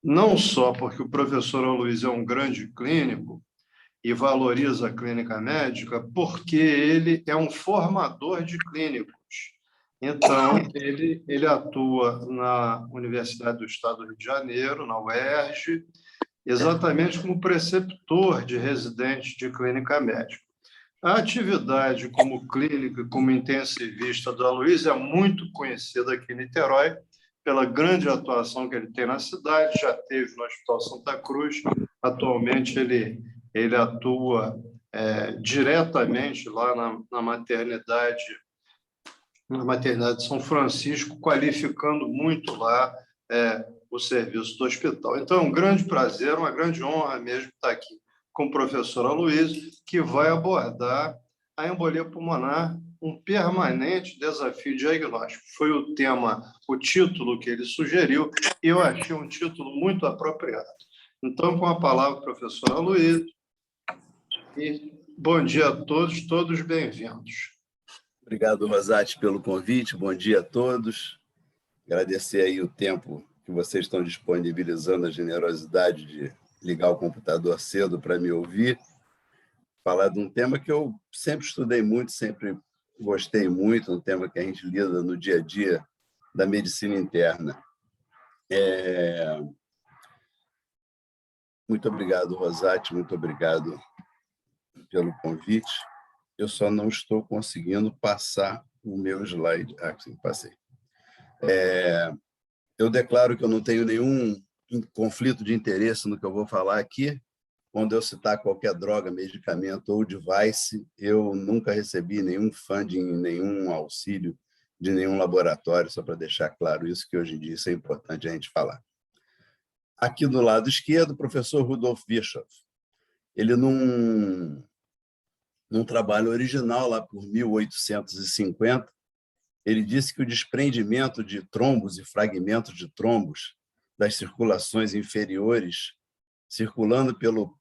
não só porque o professor Aloysio é um grande clínico e valoriza a clínica médica, porque ele é um formador de clínicos. Então, ele atua na Universidade do Estado do Rio de Janeiro, na UERJ, exatamente como preceptor de residentes de clínica médica. A atividade como clínico e como intensivista do Aloysio é muito conhecida aqui em Niterói, pela grande atuação que ele tem na cidade, já teve no Hospital Santa Cruz, atualmente ele atua diretamente lá na maternidade de São Francisco, qualificando muito lá o serviço do hospital. Então, é um grande prazer, uma grande honra mesmo estar aqui com o professor Aloysio, que vai abordar a embolia pulmonar, um permanente desafio diagnóstico. Foi o tema, o título que ele sugeriu, e eu achei um título muito apropriado. Então, com a palavra, professor Aloysio, e bom dia a todos, todos bem-vindos. Obrigado, Rosati, pelo convite. Bom dia a todos. Agradecer aí o tempo que vocês estão disponibilizando, a generosidade de ligar o computador cedo para me ouvir. Falar de um tema que eu sempre estudei muito, sempre gostei muito, um tema que a gente lida no dia a dia da medicina interna. Muito obrigado, Rosati, muito obrigado pelo convite. Eu só não estou conseguindo passar o meu slide. Sim, passei. Eu declaro que eu não tenho nenhum conflito de interesse no que eu vou falar aqui. Quando eu citar qualquer droga, medicamento ou device, eu nunca recebi nenhum funding, nenhum auxílio de nenhum laboratório, só para deixar claro isso, que hoje em dia isso é importante a gente falar. Aqui do lado esquerdo, o professor Rudolf Virchow. Ele, num trabalho original, lá por 1850, ele disse que o desprendimento de trombos e fragmentos de trombos das circulações inferiores, circulando pelo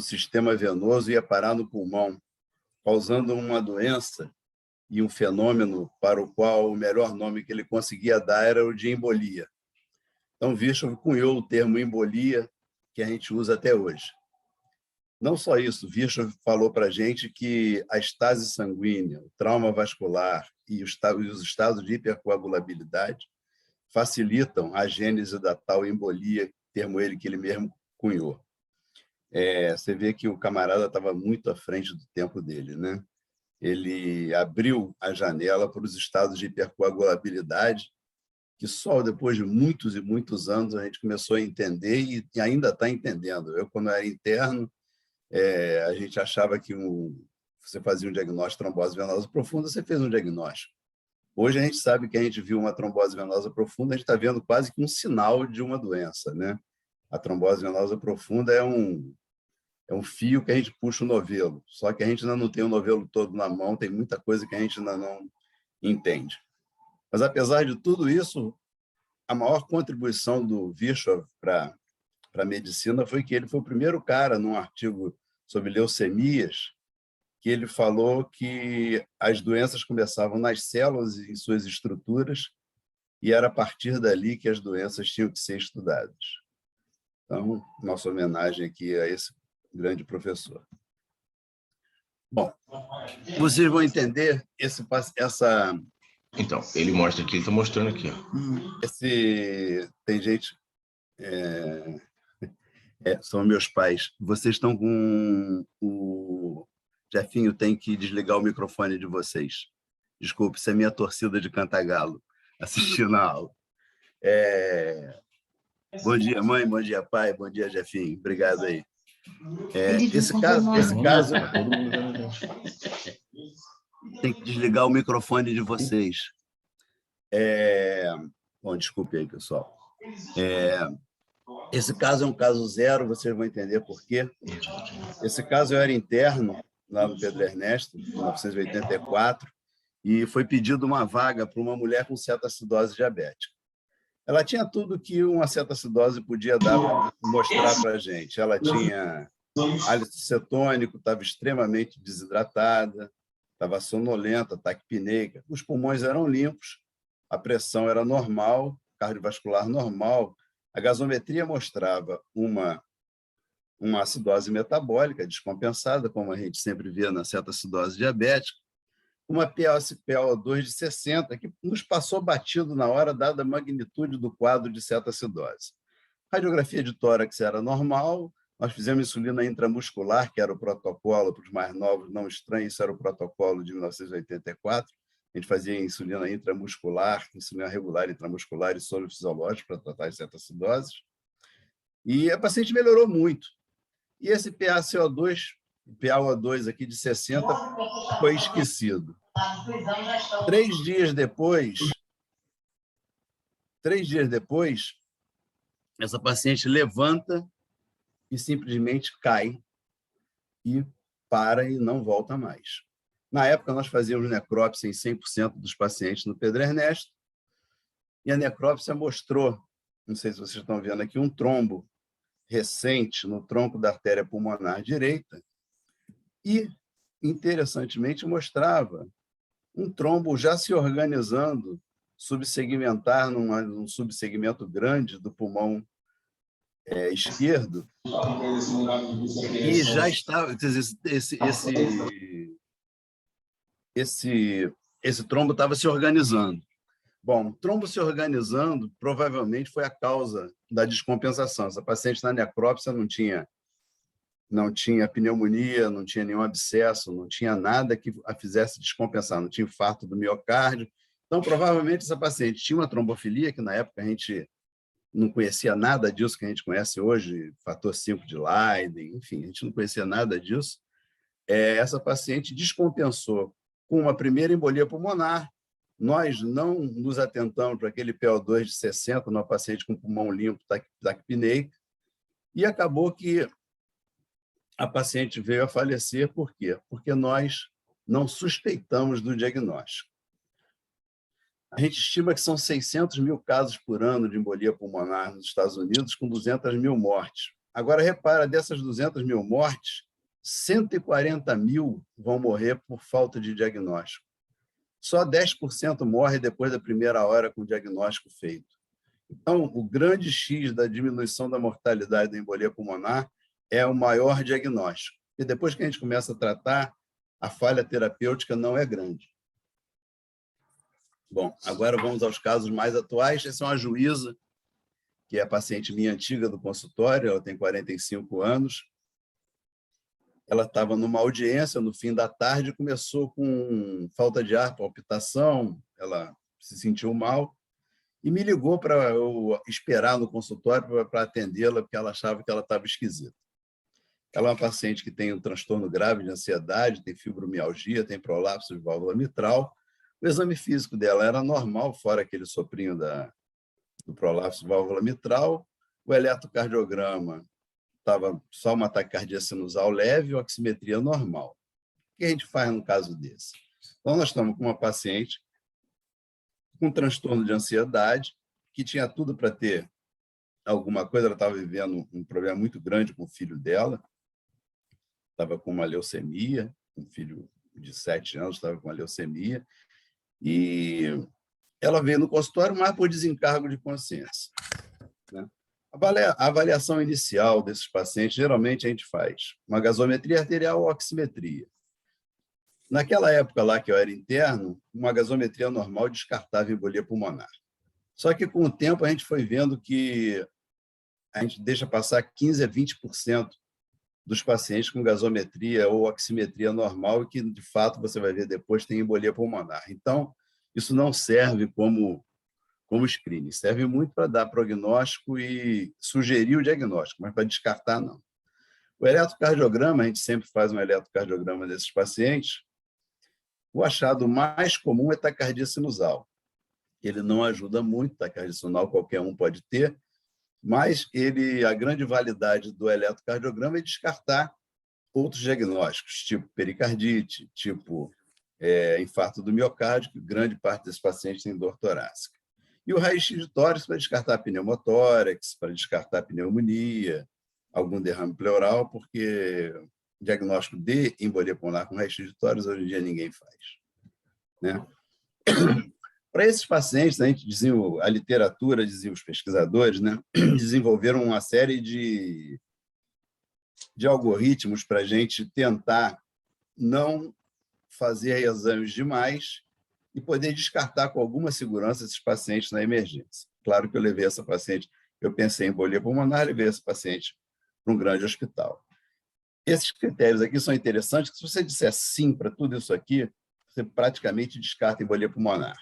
sistema venoso, ia parar no pulmão, causando uma doença e um fenômeno para o qual o melhor nome que ele conseguia dar era o de embolia. Então, Virchow cunhou o termo embolia, que a gente usa até hoje. Não só isso, Virchow falou para a gente que a estase sanguínea, o trauma vascular e os estados de hipercoagulabilidade facilitam a gênese da tal embolia, termo que ele mesmo cunhou. Você vê que o camarada estava muito à frente do tempo dele, né? Ele abriu a janela para os estados de hipercoagulabilidade, que só depois de muitos e muitos anos a gente começou a entender e ainda está entendendo. Eu, quando era interno, a gente achava que você fazia um diagnóstico de trombose venosa profunda, você fez um diagnóstico. Hoje a gente sabe que a gente viu uma trombose venosa profunda, a gente está vendo quase que um sinal de uma doença, né? A trombose venosa profunda é um fio que a gente puxa o novelo, só que a gente ainda não tem o novelo todo na mão, tem muita coisa que a gente ainda não entende. Mas, apesar de tudo isso, a maior contribuição do Virchow para a medicina foi que ele foi o primeiro cara, num artigo sobre leucemias, que ele falou que as doenças começavam nas células e em suas estruturas, e era a partir dali que as doenças tinham que ser estudadas. Então, nossa homenagem aqui a esse grande professor. Bom, vocês vão entender essa... Então, ele mostra aqui, ele está mostrando aqui. Tem gente... são meus pais. Vocês estão com o... Jefinho, tem que desligar o microfone de vocês. Desculpe, isso é minha torcida de Cantagalo, assistindo a aula. Bom dia, mãe, bom dia, pai, bom dia, Jefinho. Obrigado aí. Esse caso tem que desligar o microfone de vocês. Bom, desculpe aí, pessoal. Esse caso é um caso zero, vocês vão entender por quê. Esse caso eu era interno lá no Pedro Ernesto, em 1984, e foi pedido uma vaga para uma mulher com cetoacidose diabética. Ela tinha tudo que uma cetoacidose podia mostrar para a gente. Ela tinha hálito cetônico, estava extremamente desidratada, estava sonolenta, taquipneica, os pulmões eram limpos, a pressão era normal, cardiovascular normal, A gasometria mostrava uma acidose metabólica descompensada, como a gente sempre vê na cetoacidose diabética, uma PaO2 de 60, que nos passou batido na hora, dada a magnitude do quadro de cetoacidose. A radiografia de tórax era normal, nós fizemos insulina intramuscular, que era o protocolo, para os mais novos não estranho, isso era o protocolo de 1984, a gente fazia insulina intramuscular, insulina regular intramuscular e soro fisiológico para tratar as cetoacidoses, e a paciente melhorou muito. E esse PaO2 aqui de 60 foi esquecido. 3 dias depois, essa paciente levanta e simplesmente cai e para e não volta mais. Na época, nós fazíamos necrópsia em 100% dos pacientes no Pedro Ernesto, e a necrópsia mostrou, não sei se vocês estão vendo aqui, um trombo recente no tronco da artéria pulmonar direita e, interessantemente, mostrava um trombo já se organizando, subsegmentar num subsegmento grande do pulmão esquerdo, e já estava, esse trombo estava se organizando. Bom, o trombo se organizando provavelmente foi a causa da descompensação. Essa paciente na necrópsia não tinha pneumonia, não tinha nenhum abscesso, não tinha nada que a fizesse descompensar, não tinha infarto do miocárdio. Então, provavelmente, essa paciente tinha uma trombofilia, que na época a gente não conhecia nada disso que a gente conhece hoje, fator 5 de Leiden, enfim, a gente não conhecia nada disso. Essa paciente descompensou com uma primeira embolia pulmonar. Nós não nos atentamos para aquele PO2 de 60 numa paciente com pulmão limpo, taquipneica, e acabou que a paciente veio a falecer. Por quê? Porque nós não suspeitamos do diagnóstico. A gente estima que são 600 mil casos por ano de embolia pulmonar nos Estados Unidos, com 200 mil mortes. Agora, repara, dessas 200 mil mortes, 140 mil vão morrer por falta de diagnóstico. Só 10% morre depois da primeira hora com o diagnóstico feito. Então, o grande X da diminuição da mortalidade da embolia pulmonar é o maior diagnóstico. E depois que a gente começa a tratar, a falha terapêutica não é grande. Bom, agora vamos aos casos mais atuais. Essa é uma juíza, que é a paciente minha antiga do consultório, ela tem 45 anos. Ela estava numa audiência no fim da tarde, começou com falta de ar, palpitação, ela se sentiu mal e me ligou para eu esperar no consultório para atendê-la, porque ela achava que ela estava esquisita. Ela é uma paciente que tem um transtorno grave de ansiedade, tem fibromialgia, tem prolapso de válvula mitral. O exame físico dela era normal, fora aquele soprinho do prolapso de válvula mitral. O eletrocardiograma estava só uma taquicardia sinusal leve, oximetria normal. O que a gente faz num caso desse? Então, nós estamos com uma paciente com transtorno de ansiedade, que tinha tudo para ter alguma coisa, ela estava vivendo um problema muito grande com o filho dela, estava com uma leucemia, um filho de 7 anos estava com uma leucemia, e ela veio no consultório mais por desencargo de consciência, né? A avaliação inicial desses pacientes, geralmente a gente faz uma gasometria arterial ou oximetria. Naquela época lá que eu era interno, uma gasometria normal descartava embolia pulmonar. Só que com o tempo a gente foi vendo que a gente deixa passar 15% a 20% dos pacientes com gasometria ou oximetria normal e que, de fato, você vai ver depois tem embolia pulmonar. Então, isso não serve como screening, serve muito para dar prognóstico e sugerir o diagnóstico, mas para descartar, não. O eletrocardiograma, a gente sempre faz um eletrocardiograma desses pacientes. O achado mais comum é taquicardia sinusal. Ele não ajuda muito, taquicardia sinusal qualquer um pode ter, mas a grande validade do eletrocardiograma é descartar outros diagnósticos, tipo pericardite, tipo infarto do miocárdio, que grande parte desses pacientes tem dor torácica. E o raio-x de tórax para descartar pneumotórax, para descartar pneumonia, algum derrame pleural, porque diagnóstico de embolia pulmonar com raio-x de tórax hoje em dia ninguém faz, né? Para esses pacientes, a literatura, diziam os pesquisadores, né, desenvolveram uma série de algoritmos para a gente tentar não fazer exames demais e poder descartar com alguma segurança esses pacientes na emergência. Claro que eu levei essa paciente, eu pensei em embolia pulmonar, levei essa paciente para um grande hospital. Esses critérios aqui são interessantes, que se você disser sim para tudo isso aqui, você praticamente descarta embolia pulmonar.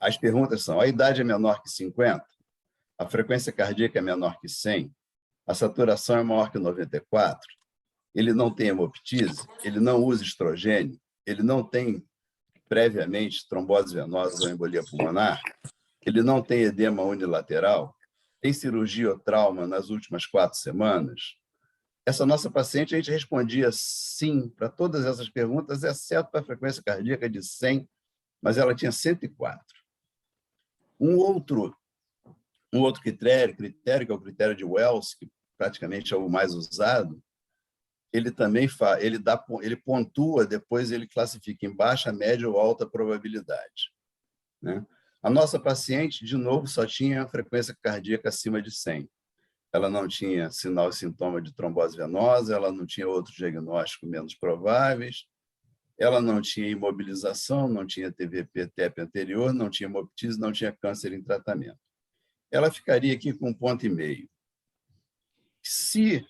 As perguntas são: a idade é menor que 50? A frequência cardíaca é menor que 100? A saturação é maior que 94? Ele não tem hemoptise? Ele não usa estrogênio? Ele não tem previamente trombose venosa ou embolia pulmonar? Ele não tem edema unilateral? Tem cirurgia ou trauma nas últimas 4 semanas? Essa nossa paciente, a gente respondia sim para todas essas perguntas, exceto para a frequência cardíaca de 100, mas ela tinha 104. Um outro critério, que é o critério de Wells, que praticamente é o mais usado, ele também ele pontua, depois ele classifica em baixa, média ou alta probabilidade, né? A nossa paciente, de novo, só tinha frequência cardíaca acima de 100. Ela não tinha sinal e sintoma de trombose venosa, ela não tinha outros diagnósticos menos prováveis, ela não tinha imobilização, não tinha TVP-TEP anterior, não tinha hemoptise, não tinha câncer em tratamento. Ela ficaria aqui com 1,5 ponto. Se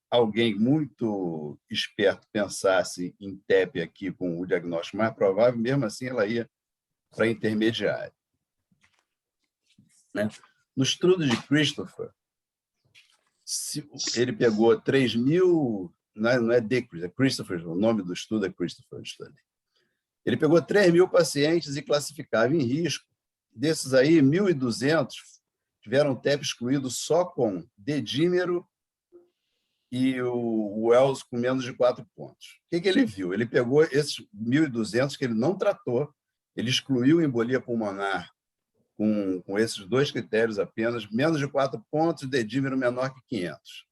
alguém muito esperto pensasse em TEP aqui com o diagnóstico mais provável, mesmo assim ela ia para intermediário, né? No estudo de Christopher, ele pegou 3.000, não é de Christopher, o nome do estudo é Christopher Study. Ele pegou 3.000 pacientes e classificava em risco. Desses aí, 1.200 tiveram TEP excluído só com dedímero e o Wells com menos de 4 pontos. O que ele viu? Ele pegou esses 1.200 que ele não tratou, ele excluiu embolia pulmonar com esses 2 critérios apenas, menos de 4 pontos, dedímero menor que 500.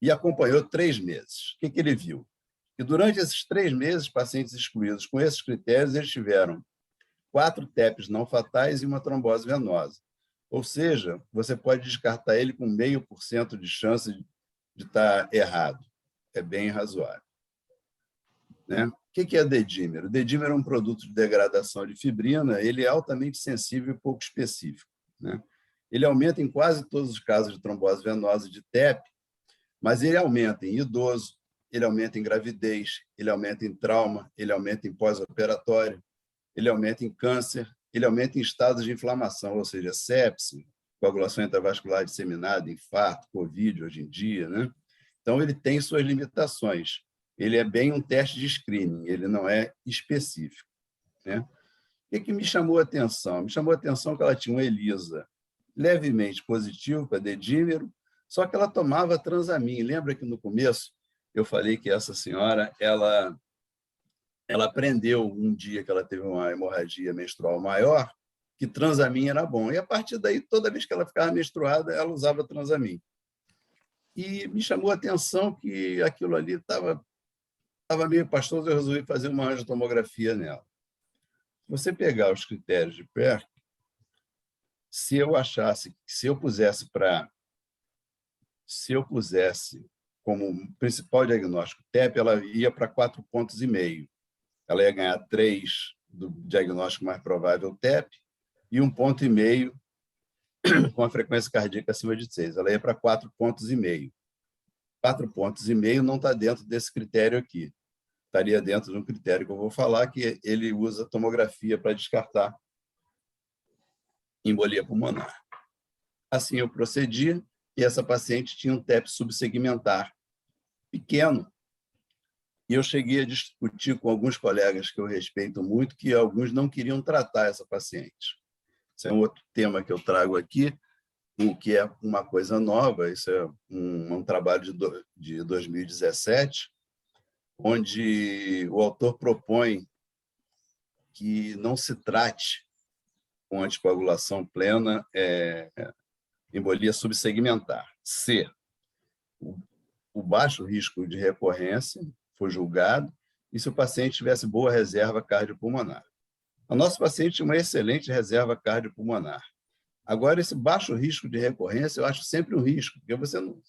E acompanhou 3 meses. O que ele viu? Que durante esses 3 meses, pacientes excluídos com esses critérios, eles tiveram 4 TEPs não fatais e uma trombose venosa. Ou seja, você pode descartar ele com 0,5% de chance de estar errado. É bem razoável, né? O que é dedímero? O dedímero é um produto de degradação de fibrina, ele é altamente sensível e pouco específico, né? Ele aumenta em quase todos os casos de trombose venosa e de TEP, mas ele aumenta em idoso, ele aumenta em gravidez, ele aumenta em trauma, ele aumenta em pós-operatório, ele aumenta em câncer, ele aumenta em estados de inflamação, ou seja, sepse, coagulação intravascular disseminada, infarto, Covid hoje em dia, né? Então, ele tem suas limitações. Ele é bem um teste de screening, ele não é específico, né? O que me chamou a atenção? Me chamou a atenção que ela tinha uma ELISA levemente positivo para dedímero, só que ela tomava Transamin. Lembra que no começo eu falei que essa senhora ela aprendeu um dia que ela teve uma hemorragia menstrual maior que Transamin era bom. E a partir daí, toda vez que ela ficava menstruada, ela usava Transamin. E me chamou a atenção que aquilo ali estava meio pastoso, eu resolvi fazer uma angiotomografia nela. Se você pegar os critérios de PERC, se eu pusesse como principal diagnóstico TEP, ela ia para 4,5 pontos. Ela ia ganhar 3 do diagnóstico mais provável TEP e 1,5 ponto com a frequência cardíaca acima de 6. Ela ia para 4,5 pontos. 4,5 pontos não está dentro desse critério aqui. Estaria dentro de um critério que eu vou falar, que ele usa tomografia para descartar embolia pulmonar. Assim eu procedi, e essa paciente tinha um TEP subsegmentar pequeno. E eu cheguei a discutir com alguns colegas que eu respeito muito, que alguns não queriam tratar essa paciente. Esse é um outro tema que eu trago aqui, o que é uma coisa nova. Isso é um trabalho de 2017, onde o autor propõe que não se trate com anticoagulação plena embolia subsegmentar. C, o baixo risco de recorrência foi julgado e se o paciente tivesse boa reserva cardiopulmonar. A nossa paciente tinha uma excelente reserva cardiopulmonar. Agora, esse baixo risco de recorrência, eu acho sempre um risco, porque você não...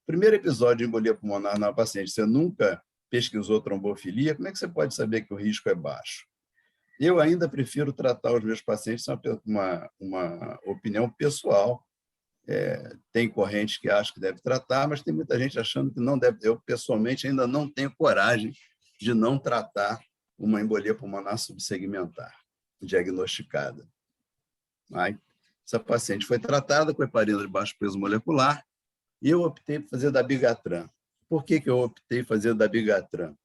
Primeiro episódio de embolia pulmonar na paciente, você nunca pesquisou trombofilia, como é que você pode saber que o risco é baixo? Eu ainda prefiro tratar os meus pacientes, uma opinião pessoal. Tem correntes que acham que deve tratar, mas tem muita gente achando que não deve. Eu, pessoalmente, ainda não tenho coragem de não tratar uma embolia pulmonar subsegmentar, diagnosticada. Aí, essa paciente foi tratada com heparina de baixo peso molecular e eu optei por fazer dabigatran. Por que eu optei por fazer dabigatran?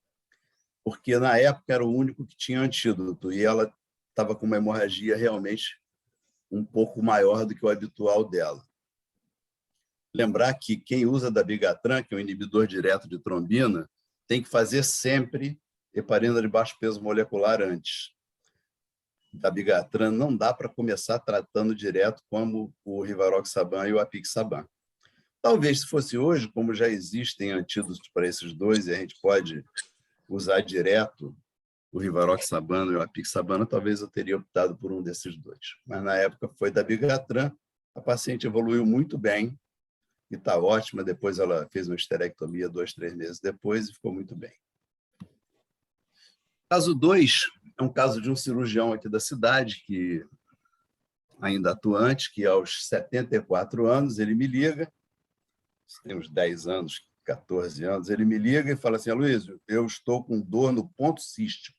Porque, na época, era o único que tinha antídoto e ela estava com uma hemorragia realmente um pouco maior do que o habitual dela. Lembrar que quem usa dabigatran, que é um inibidor direto de trombina, tem que fazer sempre heparina de baixo peso molecular antes. Dabigatran não dá para começar tratando direto como o rivaroxaban e o apixaban. Talvez, se fosse hoje, como já existem antídotos para esses dois, e a gente pode usar direto o rivaroxaban e o apixaban, talvez eu teria optado por um desses dois. Mas, na época, foi dabigatran. A paciente evoluiu muito bem, e está ótima. Depois ela fez uma esterectomia 2, 3 meses depois e ficou muito bem. Caso 2 é um caso de um cirurgião aqui da cidade, que ainda atuante, que aos 74 anos ele me liga, tem uns 10 anos, 14 anos, ele me liga e fala assim: Aloysio, eu estou com dor no ponto cístico,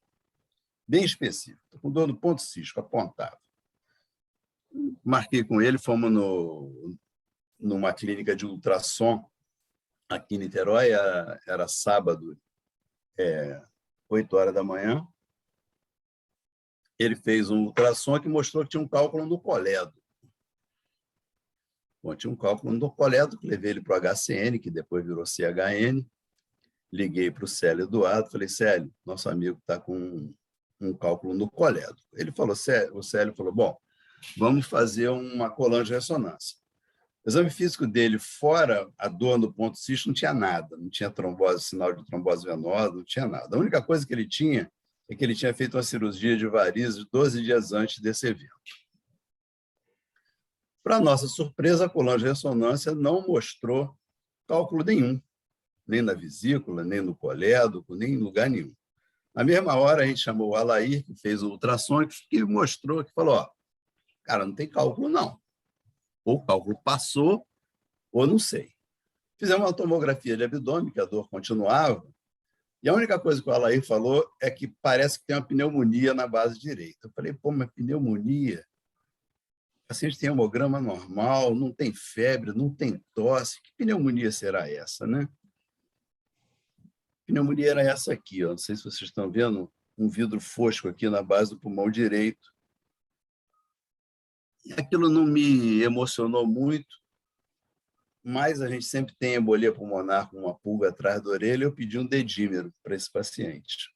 bem específico, estou com dor no ponto cístico, apontado. Marquei com ele, fomos numa clínica de ultrassom aqui em Niterói, era sábado, 8 horas da manhã. Ele fez um ultrassom que mostrou que tinha um cálculo no colédo. Bom, tinha um cálculo no colédo, levei ele para o HCN, que depois virou CHN. Liguei para o Célio Eduardo, falei: Célio, nosso amigo está com um cálculo no colédo. Ele falou, o Célio falou: bom, vamos fazer uma colangio-ressonância. O exame físico dele, fora a dor no ponto cístico, não tinha nada. Não tinha trombose, sinal de trombose venosa, não tinha nada. A única coisa que ele tinha é que ele tinha feito uma cirurgia de varizes 12 dias antes desse evento. Para nossa surpresa, a colangio-ressonância não mostrou cálculo nenhum, nem na vesícula, nem no colédoco, nem em lugar nenhum. Na mesma hora, a gente chamou o Alair, que fez o ultrassom, que mostrou, que falou: ó, cara, não tem cálculo, não. Ou o cálculo passou, ou não sei. Fizemos uma tomografia de abdômen, que a dor continuava, e a única coisa que o Alair falou é que parece que tem uma pneumonia na base direita. Eu falei: pô, mas pneumonia? O paciente tem hemograma normal, não tem febre, não tem tosse. Que pneumonia será essa, né? A pneumonia era essa aqui, ó. Não sei se vocês estão vendo um vidro fosco aqui na base do pulmão direito. E aquilo não me emocionou muito, mas a gente sempre tem embolia pulmonar com uma pulga atrás da orelha. Eu pedi um dedímero para esse paciente.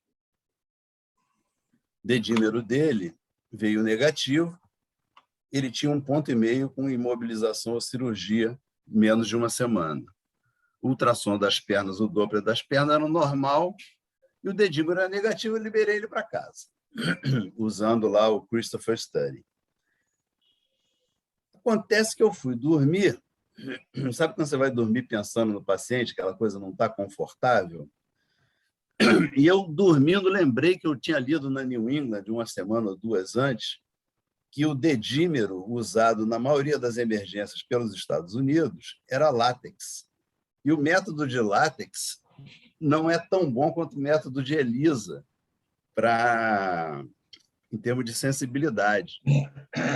O dedímero dele veio negativo. Ele tinha 1,5 ponto com imobilização ou cirurgia menos de uma semana. O ultrassom das pernas, o Doppler das pernas era normal e o dedímero era negativo. Eu liberei ele para casa, usando lá o Christopher Study. Acontece que eu fui dormir. Sabe quando você vai dormir pensando no paciente, aquela coisa não está confortável? E eu, dormindo, lembrei que eu tinha lido na New England, uma semana ou 2 antes, que o dedímero usado na maioria das emergências pelos Estados Unidos era látex. E o método de látex não é tão bom quanto o método de ELISA em termos de sensibilidade.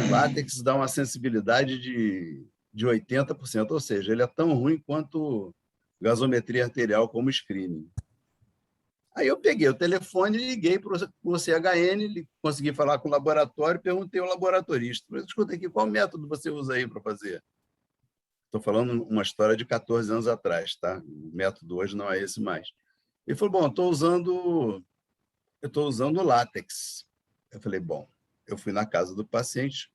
O látex dá uma sensibilidade de 80%, ou seja, ele é tão ruim quanto gasometria arterial como screening. Aí eu peguei o telefone e liguei para o CHN, consegui falar com o laboratório, perguntei ao laboratorista: mas escuta aqui, qual método você usa aí para fazer? Estou falando uma história de 14 anos atrás, tá? O método hoje não é esse mais. Ele falou: bom, eu estou usando látex. Eu falei: bom, eu fui na casa do paciente,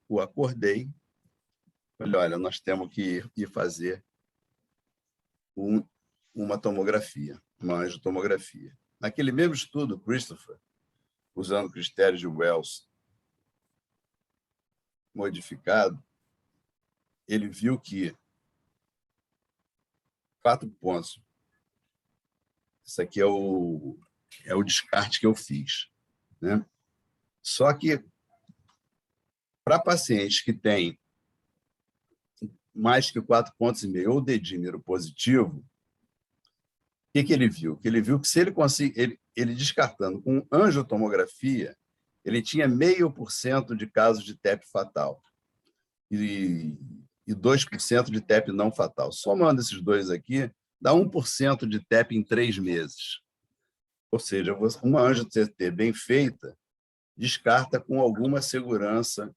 o acordei, falei: olha, nós temos que ir fazer uma tomografia, uma angiotomografia. Naquele mesmo estudo, Christopher, usando critérios de Wells modificado, ele viu que 4 pontos. Isso aqui é o descarte que eu fiz, né? Só que, para pacientes que têm mais que 4,5 pontos ou dedímero positivo, o que ele viu? Que ele viu que se ele conseguir, ele descartando com angiotomografia, ele tinha 0,5% de casos de TEP fatal e 2% de TEP não fatal. Somando esses dois aqui, dá 1% de TEP em 3 meses. Ou seja, uma angio-CT bem feita descarta com alguma segurança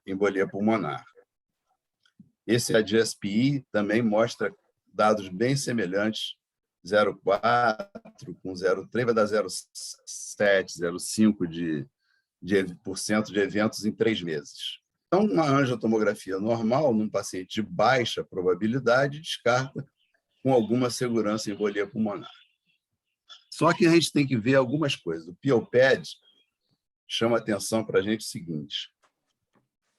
embolia pulmonar. Esse ADSPI também mostra dados bem semelhantes, 0,4 com 0,3 vai dar 0,7, 0,5 de eventos em 3 meses. Então, uma angiotomografia normal, num paciente de baixa probabilidade, descarta com alguma segurança embolia pulmonar. Só que a gente tem que ver algumas coisas. O PIOPED chama atenção para a gente o seguinte: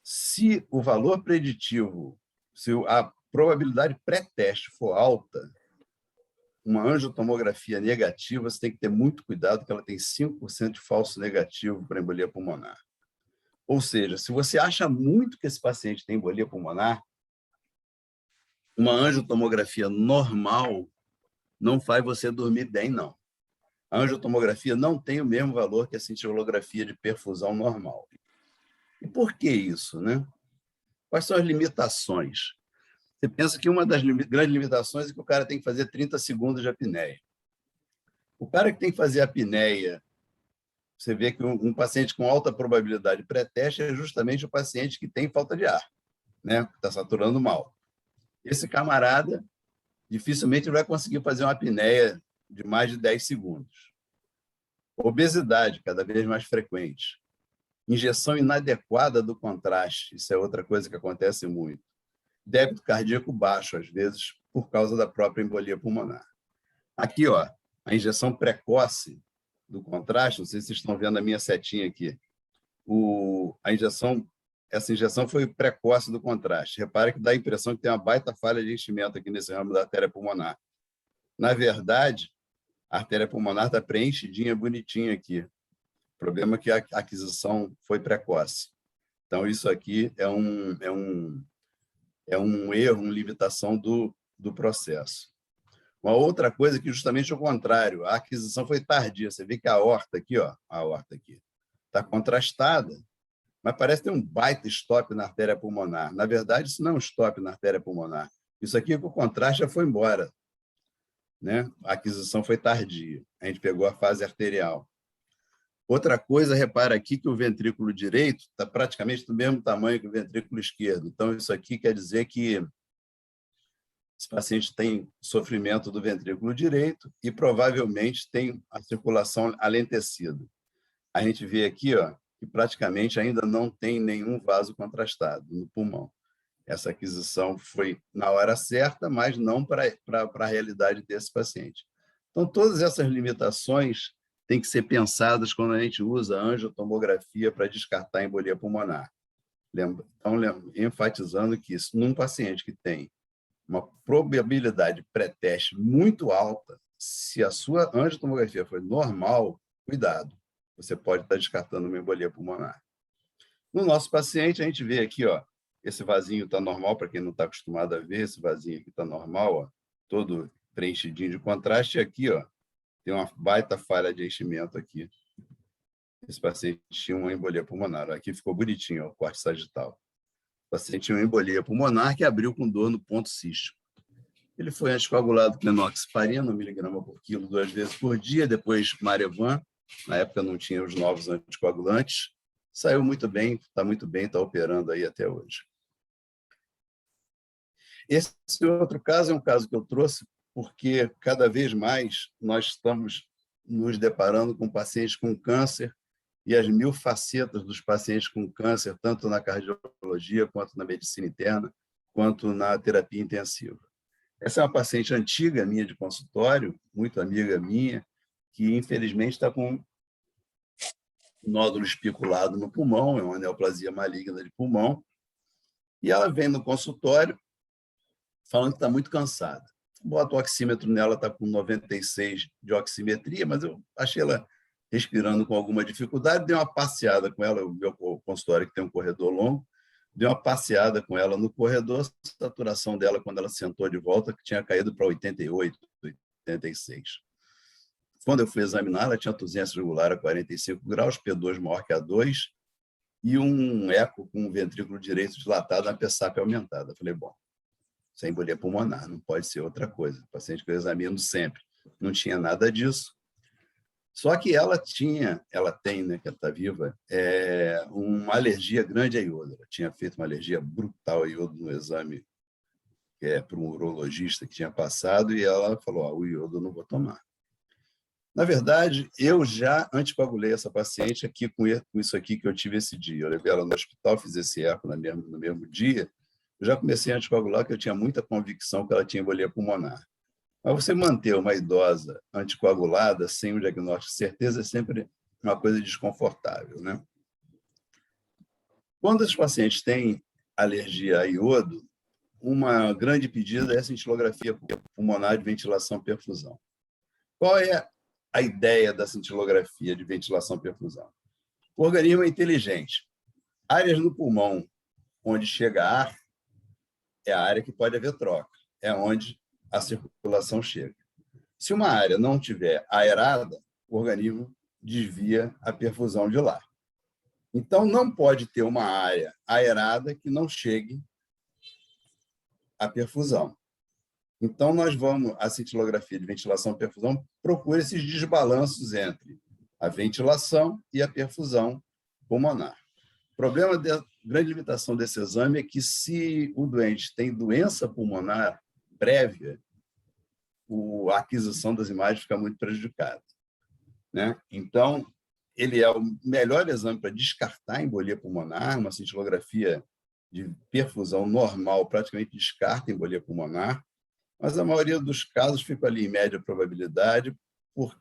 se o valor preditivo, se a probabilidade pré-teste for alta, uma angiotomografia negativa, você tem que ter muito cuidado, que ela tem 5% de falso negativo para embolia pulmonar. Ou seja, se você acha muito que esse paciente tem embolia pulmonar, uma angiotomografia normal não faz você dormir bem, não. A angiotomografia não tem o mesmo valor que a cintilografia de perfusão normal. E por que isso, né? Quais são as limitações? Você pensa que uma das grandes limitações é que o cara tem que fazer 30 segundos de apneia. O cara que tem que fazer apneia, você vê que um paciente com alta probabilidade pré-teste é justamente o paciente que tem falta de ar, né? Que está saturando mal. Esse camarada dificilmente vai conseguir fazer uma apneia de mais de 10 segundos. Obesidade, cada vez mais frequente. Injeção inadequada do contraste, isso é outra coisa que acontece muito. Débito cardíaco baixo, às vezes, por causa da própria embolia pulmonar. Aqui, ó, a injeção precoce do contraste, não sei se vocês estão vendo a minha setinha aqui. Essa injeção foi precoce do contraste. Repare que dá a impressão que tem uma baita falha de enchimento aqui nesse ramo da artéria pulmonar. Na verdade, a artéria pulmonar está preenchidinha, bonitinha aqui. O problema é que a aquisição foi precoce. Então, isso aqui é um erro, uma limitação do processo. Uma outra coisa que justamente o contrário, a aquisição foi tardia. Você vê que a aorta aqui, ó, a aorta aqui, está contrastada, mas parece ter um baita stop na artéria pulmonar. Na verdade, isso não é um stop na artéria pulmonar. Isso aqui, com o contraste, já foi embora, né? A aquisição foi tardia. A gente pegou a fase arterial. Outra coisa, repara aqui que o ventrículo direito está praticamente do mesmo tamanho que o ventrículo esquerdo. Então, isso aqui quer dizer que esse paciente tem sofrimento do ventrículo direito e provavelmente tem a circulação alentecida. A gente vê aqui, ó, que praticamente ainda não tem nenhum vaso contrastado no pulmão. Essa aquisição foi na hora certa, mas não para a realidade desse paciente. Então, todas essas limitações têm que ser pensadas quando a gente usa a angiotomografia para descartar a embolia pulmonar. Então, enfatizando que isso, num paciente que tem uma probabilidade pré-teste muito alta, se a sua angiotomografia for normal, cuidado, você pode estar descartando uma embolia pulmonar. No nosso paciente, a gente vê aqui, ó, esse vasinho está normal, para quem não está acostumado a ver, esse vasinho aqui está normal, ó, todo preenchidinho de contraste, e aqui, ó, tem uma baita falha de enchimento aqui. Esse paciente tinha uma embolia pulmonar. Aqui ficou bonitinho, ó, o corte sagital. O paciente tinha uma embolia pulmonar que abriu com dor no ponto cístico. Ele foi anticoagulado com enoxaparina, 1 miligrama por quilo, 2 vezes por dia, depois Marevan. Na época não tinha os novos anticoagulantes. Saiu muito bem, está operando aí até hoje. Esse outro caso é um caso que eu trouxe porque cada vez mais nós estamos nos deparando com pacientes com câncer e as 1000 facetas dos pacientes com câncer, tanto na cardiologia, quanto na medicina interna, quanto na terapia intensiva. Essa é uma paciente antiga minha de consultório, muito amiga minha, que infelizmente está com nódulo espiculado no pulmão, é uma neoplasia maligna de pulmão, e ela vem no consultório falando que está muito cansada. Boto o oxímetro nela, está com 96 de oximetria, mas eu achei ela respirando com alguma dificuldade, dei uma passeada com ela, o meu consultório que tem um corredor longo, dei uma passeada com ela no corredor, a saturação dela, quando ela sentou de volta, que tinha caído para 88, 86. Quando eu fui examinar, ela tinha tosência regular a 45 graus, P2 maior que A2, e um eco com o ventrículo direito dilatado, a PSAP aumentada. Eu falei, bom, isso é embolia pulmonar, não pode ser outra coisa. O paciente que eu examino sempre. Não tinha nada disso. Só que ela tem, né, que ela está viva, uma alergia grande a iodo. Ela tinha feito uma alergia brutal a iodo no exame para um urologista que tinha passado, e ela falou, o iodo eu não vou tomar. Na verdade, eu já anticoagulei essa paciente aqui com isso aqui que eu tive esse dia. Eu levei ela no hospital, fiz esse eco no mesmo dia. Eu já comecei a anticoagular, porque eu tinha muita convicção que ela tinha embolia pulmonar. Mas você manter uma idosa anticoagulada sem um diagnóstico de certeza é sempre uma coisa desconfortável, né? Quando os pacientes têm alergia a iodo, uma grande pedida é a cintilografia pulmonar de ventilação-perfusão. Qual é a ideia da cintilografia de ventilação-perfusão? O organismo é inteligente. Áreas no pulmão onde chega ar é a área que pode haver troca, é onde a circulação chega. Se uma área não tiver aerada, o organismo desvia a perfusão de lá. Então, não pode ter uma área aerada que não chegue à perfusão. Então, a cintilografia de ventilação-perfusão procura esses desbalanços entre a ventilação e a perfusão pulmonar. O problema da grande limitação desse exame é que, se o doente tem doença pulmonar prévia, a aquisição das imagens fica muito prejudicada, né? Então, ele é o melhor exame para descartar a embolia pulmonar, uma cintilografia de perfusão normal praticamente descarta a embolia pulmonar, mas a maioria dos casos fica ali em média probabilidade, por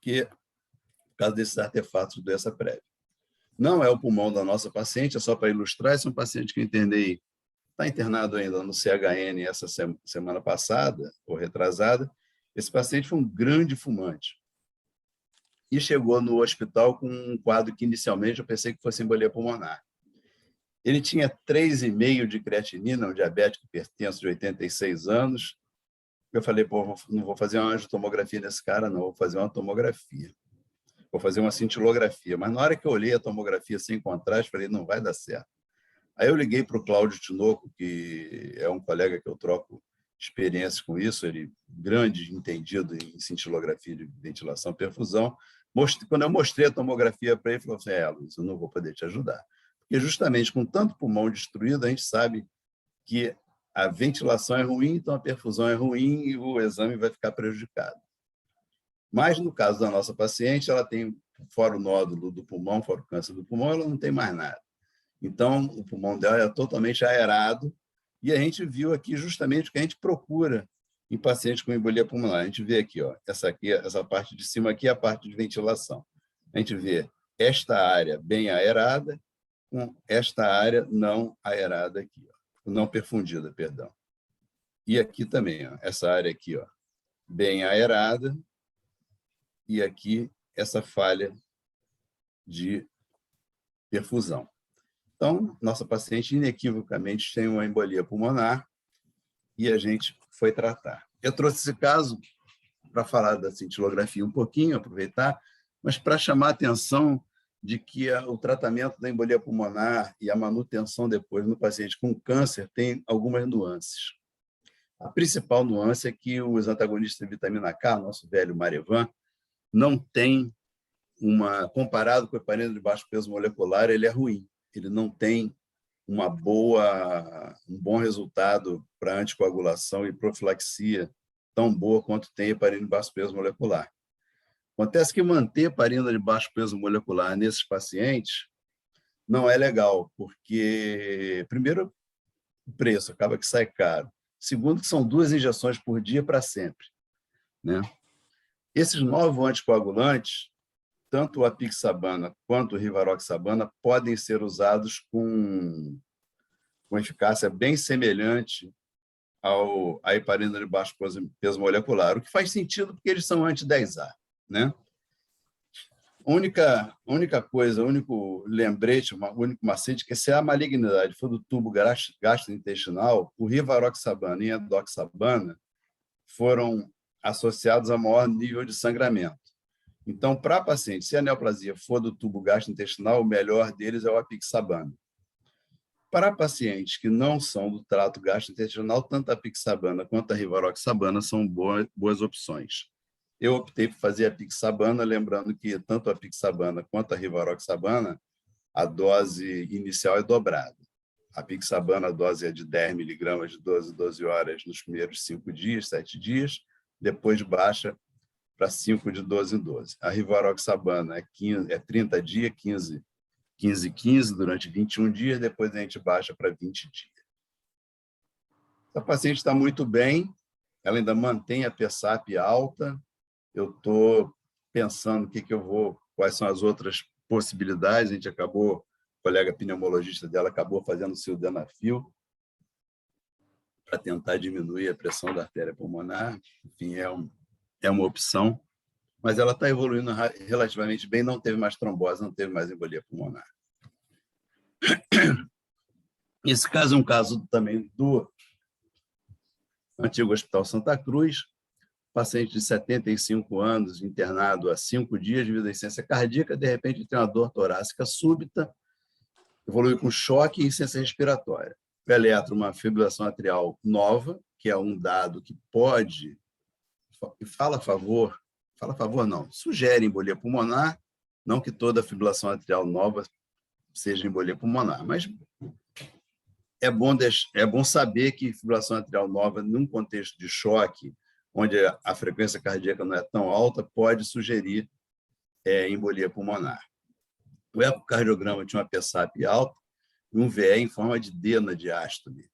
causa desses artefatos de doença prévia. Não é o pulmão da nossa paciente, é só para ilustrar, esse é um paciente que eu internei, está internado ainda no CHN essa semana passada, ou retrasada. Esse paciente foi um grande fumante e chegou no hospital com um quadro que inicialmente eu pensei que fosse embolia pulmonar. Ele tinha 3,5 de creatinina, um diabético hipertenso de 86 anos. Eu falei, pô, não vou fazer uma angiotomografia nesse cara, não, vou fazer uma tomografia. Vou fazer uma cintilografia. Mas na hora que eu olhei a tomografia sem contraste, falei, não vai dar certo. Aí eu liguei para o Cláudio Tinoco, que é um colega que eu troco experiência com isso, ele grande entendido em cintilografia de ventilação perfusão. Quando eu mostrei a tomografia para ele, ele falou assim, Luiz, eu não vou poder te ajudar. Porque justamente com tanto pulmão destruído, a gente sabe que a ventilação é ruim, então a perfusão é ruim e o exame vai ficar prejudicado. Mas, no caso da nossa paciente, ela tem, fora o nódulo do pulmão, fora o câncer do pulmão, ela não tem mais nada. Então, o pulmão dela é totalmente aerado, e a gente viu aqui justamente o que a gente procura em pacientes com embolia pulmonar. A gente vê aqui, ó, essa parte de cima aqui é a parte de ventilação. A gente vê esta área bem aerada com esta área não aerada aqui, ó, não perfundida, perdão. E aqui também, ó, essa área aqui, ó, bem aerada, e aqui essa falha de perfusão. Então, nossa paciente inequivocamente tem uma embolia pulmonar e a gente foi tratar. Eu trouxe esse caso para falar da cintilografia um pouquinho, aproveitar, mas para chamar a atenção de que o tratamento da embolia pulmonar e a manutenção depois no paciente com câncer tem algumas nuances. A principal nuance é que os antagonistas de vitamina K, nosso velho Marevan, não tem comparado com o heparina de baixo peso molecular, ele é ruim. Ele não tem um bom resultado para anticoagulação e profilaxia tão boa quanto tem heparina de baixo peso molecular. Acontece que manter heparina de baixo peso molecular nesses pacientes não é legal, porque, primeiro, o preço acaba que sai caro. Segundo, que são 2 injeções por dia para sempre, né? Esses novos anticoagulantes, tanto o apixabana quanto o rivaroxabana podem ser usados com eficácia bem semelhante à heparina de baixo peso molecular, o que faz sentido porque eles são anti-10A, né? A única coisa, o único lembrete, o único macete, que se a malignidade for do tubo gastrointestinal, o rivaroxabana e a edoxabana foram associados a maior nível de sangramento. Então, para paciente, se a neoplasia for do tubo gastrointestinal, o melhor deles é o apixabana. Para pacientes que não são do trato gastrointestinal, tanto a apixabana quanto a rivaroxabana são boas opções. Eu optei por fazer a apixabana, lembrando que tanto a apixabana quanto a rivaroxabana, a dose inicial é dobrada. A apixabana, a dose é de 10 miligramas de 12 horas nos primeiros 5 dias, 7 dias, depois baixa para 5 de 12 em 12. A rivaroxabana é 30 dias, 15 durante 21 dias, depois a gente baixa para 20 dias. A paciente está muito bem, ela ainda mantém a PSAP alta. Eu estou pensando quais são as outras possibilidades. A gente acabou, o colega pneumologista dela acabou fazendo sildenafil para tentar diminuir a pressão da artéria pulmonar. Enfim, é uma opção, mas ela está evoluindo relativamente bem, não teve mais trombose, não teve mais embolia pulmonar. Esse caso é um caso também do antigo Hospital Santa Cruz, paciente de 75 anos, internado há 5 dias devido à insuficiência cardíaca, de repente tem uma dor torácica súbita, evolui com choque e insuficiência respiratória. Eletro, uma fibrilação atrial nova, que é um dado que pode, sugere embolia pulmonar, não que toda fibrilação atrial nova seja embolia pulmonar, mas é bom saber que fibrilação atrial nova, num contexto de choque, onde a frequência cardíaca não é tão alta, pode sugerir embolia pulmonar. O ecocardiograma tinha uma PSAP alta e um VE em forma de D na diástole,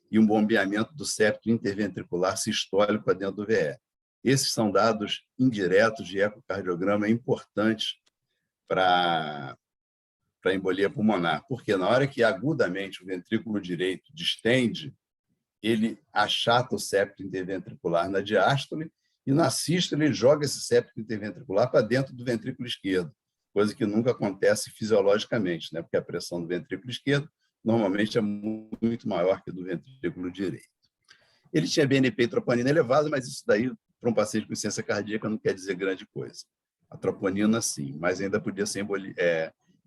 e um bombeamento do septo interventricular sistólico para dentro do VE. Esses são dados indiretos de ecocardiograma importantes para embolia pulmonar, porque na hora que agudamente o ventrículo direito distende, ele achata o septo interventricular na diástole e na sístole ele joga esse septo interventricular para dentro do ventrículo esquerdo, coisa que nunca acontece fisiologicamente, né? Porque a pressão do ventrículo esquerdo normalmente é muito maior que a do ventrículo direito. Ele tinha BNP e troponina elevada, mas isso daí, para um paciente com insuficiência cardíaca, não quer dizer grande coisa. A troponina, sim, mas ainda podia ser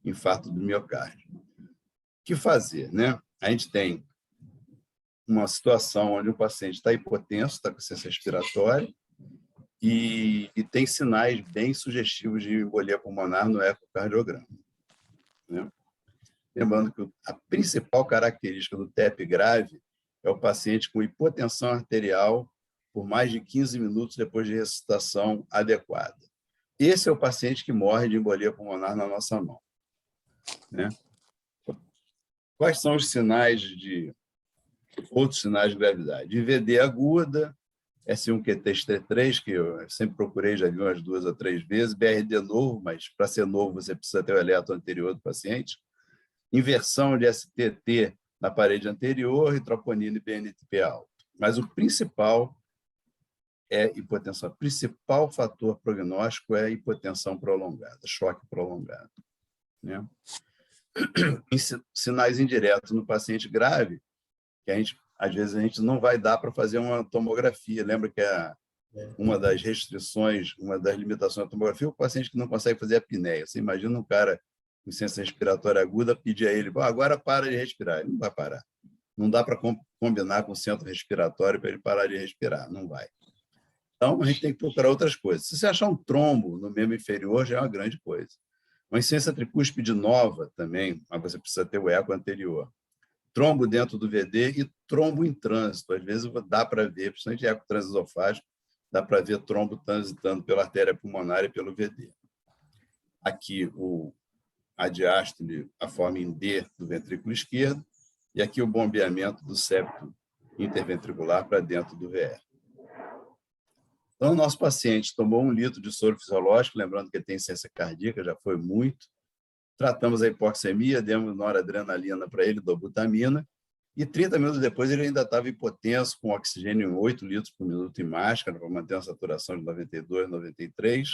infarto do miocárdio. O que fazer, né? A gente tem uma situação onde o paciente está hipotenso, está com insuficiência respiratória e tem sinais bem sugestivos de embolia pulmonar no ecocardiograma, né? Lembrando que a principal característica do TEP grave é o paciente com hipotensão arterial por mais de 15 minutos depois de ressuscitação adequada. Esse é o paciente que morre de embolia pulmonar na nossa mão, né? Quais são os outros sinais de gravidade? IVD aguda, S1QT3, que eu sempre procurei, já vi umas 2 ou 3 vezes, BRD novo, mas para ser novo você precisa ter o eletro anterior do paciente, inversão de STT na parede anterior e troponina e BNP alto. Mas o principal é hipotensão. O principal fator prognóstico é hipotensão prolongada, choque prolongado, né? Sinais indiretos no paciente grave, que às vezes a gente não vai dar para fazer uma tomografia. Lembra que uma das restrições, uma das limitações da tomografia é o paciente que não consegue fazer apneia. Você imagina um cara com insuficiência respiratória aguda pedir a ele, agora para de respirar. Ele não vai parar. Não dá para combinar com o centro respiratório para ele parar de respirar. Não vai. Então, a gente tem que procurar outras coisas. Se você achar um trombo no membro inferior, já é uma grande coisa. Uma insuficiência tricúspide nova também, mas você precisa ter o eco anterior. Trombo dentro do VD e trombo em trânsito. Às vezes dá para ver, principalmente eco transesofágico, dá para ver trombo transitando pela artéria pulmonar e pelo VD. Aqui a diástole, a forma em D do ventrículo esquerdo, e aqui o bombeamento do septo interventricular para dentro do VE. Então, o nosso paciente tomou 1 litro de soro fisiológico, lembrando que ele tem insuficiência cardíaca, já foi muito. Tratamos a hipoxemia, demos noradrenalina para ele, dobutamina, e 30 minutos depois ele ainda estava hipotenso, com oxigênio em 8 litros por minuto em máscara, para manter uma saturação de 92, 93.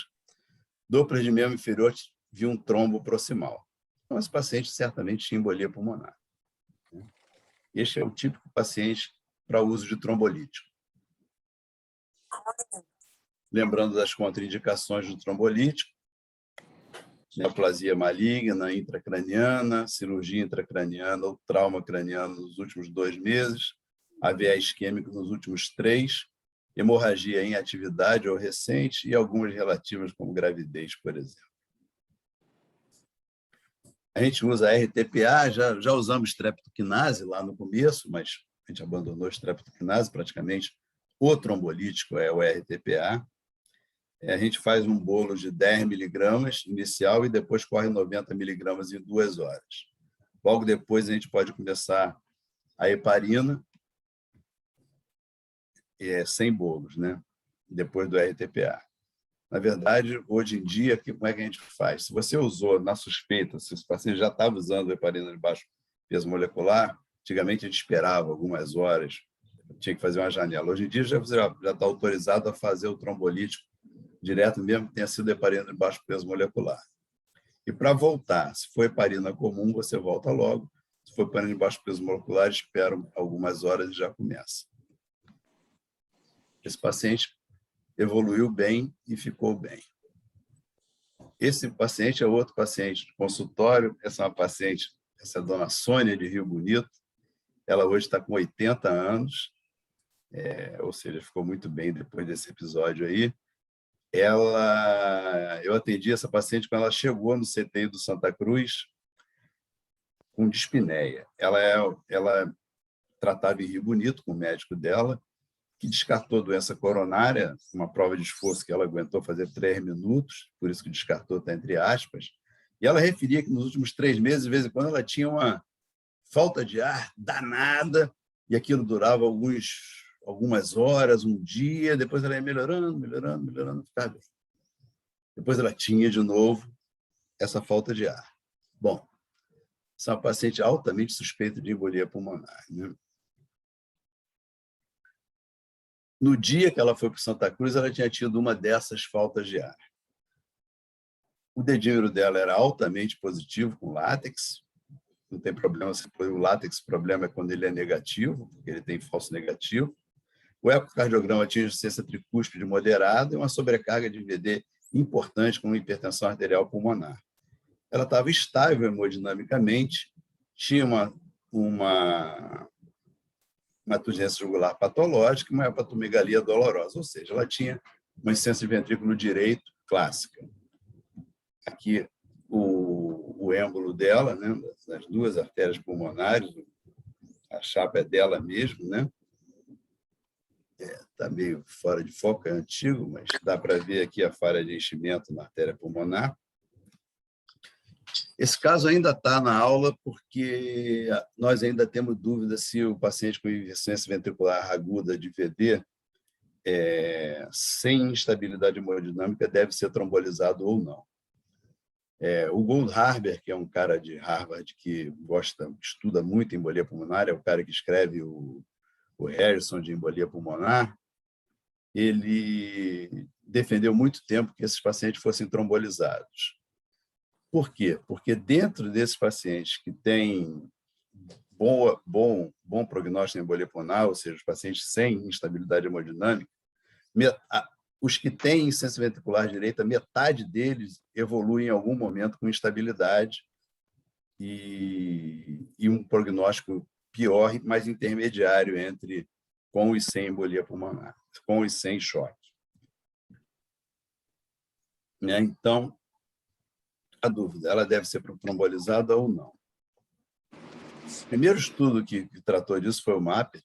Doppler de membro inferior, viu um trombo proximal. Então, esse paciente certamente tinha embolia pulmonar. Este é o típico paciente para uso de trombolítico. Lembrando das contraindicações do trombolítico: neoplasia maligna, intracraniana, cirurgia intracraniana ou trauma craniano nos últimos 2 meses, AVE isquêmico nos últimos 3, hemorragia em atividade ou recente e algumas relativas, como gravidez, por exemplo. A gente usa RTPA, já usamos streptokinase lá no começo, mas a gente abandonou a streptokinase praticamente. O trombolítico é o RTPA. A gente faz um bolo de 10 miligramas inicial e depois corre 90 miligramas em 2 horas. Logo depois, a gente pode começar a heparina, sem bolos, né? Depois do RTPA. Na verdade, hoje em dia, como é que a gente faz? Se você usou na suspeita, se o paciente já estava usando heparina de baixo peso molecular, antigamente a gente esperava algumas horas, tinha que fazer uma janela. Hoje em dia, já está autorizado a fazer o trombolítico direto, mesmo que tenha sido heparina de baixo peso molecular. E para voltar, se for heparina comum, você volta logo. Se for heparina de baixo peso molecular, espera algumas horas e já começa. Esse paciente evoluiu bem e ficou bem. Esse paciente é outro paciente de consultório. Essa é uma paciente, essa é a dona Sônia de Rio Bonito. Ela hoje está com 80 anos, ou seja, ficou muito bem depois desse episódio aí. Eu atendi essa paciente quando ela chegou no CTI do Santa Cruz com dispneia. Ela tratava em Rio Bonito com o médico dela, que descartou doença coronária, uma prova de esforço que ela aguentou fazer 3 minutos, por isso que descartou, está entre aspas. E ela referia que nos últimos 3 meses, de vez em quando, ela tinha uma falta de ar danada, e aquilo durava algumas horas, um dia, depois ela ia melhorando, ficava bem. Depois ela tinha de novo essa falta de ar. Bom, essa é uma paciente altamente suspeita de embolia pulmonar, né? No dia que ela foi para Santa Cruz, ela tinha tido uma dessas faltas de ar. O dedímero dela era altamente positivo, com látex. Não tem problema se for o látex, o problema é quando ele é negativo, porque ele tem falso negativo. O ecocardiograma tinha insuficiência tricúspide moderada e uma sobrecarga de VD importante, com hipertensão arterial pulmonar. Ela estava estável hemodinamicamente, tinha uma turgência jugular patológica e uma hepatomegalia dolorosa, ou seja, ela tinha uma insuficiência de ventrículo direito clássica. Aqui o êmbolo dela, né, das 2 artérias pulmonares, a chapa é dela mesmo, né? Está meio fora de foco, é antigo, mas dá para ver aqui a falha de enchimento na artéria pulmonar. Esse caso ainda está na aula porque nós ainda temos dúvida se o paciente com insuficiência ventricular aguda de VD, sem instabilidade hemodinâmica, deve ser trombolizado ou não. O Goldhaber, que é um cara de Harvard que estuda muito embolia pulmonar, é o cara que escreve o Harrison de embolia pulmonar. Ele defendeu muito tempo que esses pacientes fossem trombolizados. Por quê? Porque dentro desses pacientes que têm bom prognóstico em embolia pulmonar, ou seja, os pacientes sem instabilidade hemodinâmica, os que têm insuficiência ventricular direita, metade deles evoluem em algum momento com instabilidade e um prognóstico pior, mais intermediário entre com e sem embolia pulmonar, com e sem choque. Então, a dúvida, ela deve ser trombolizada ou não? O primeiro estudo que tratou disso foi o MAPPET,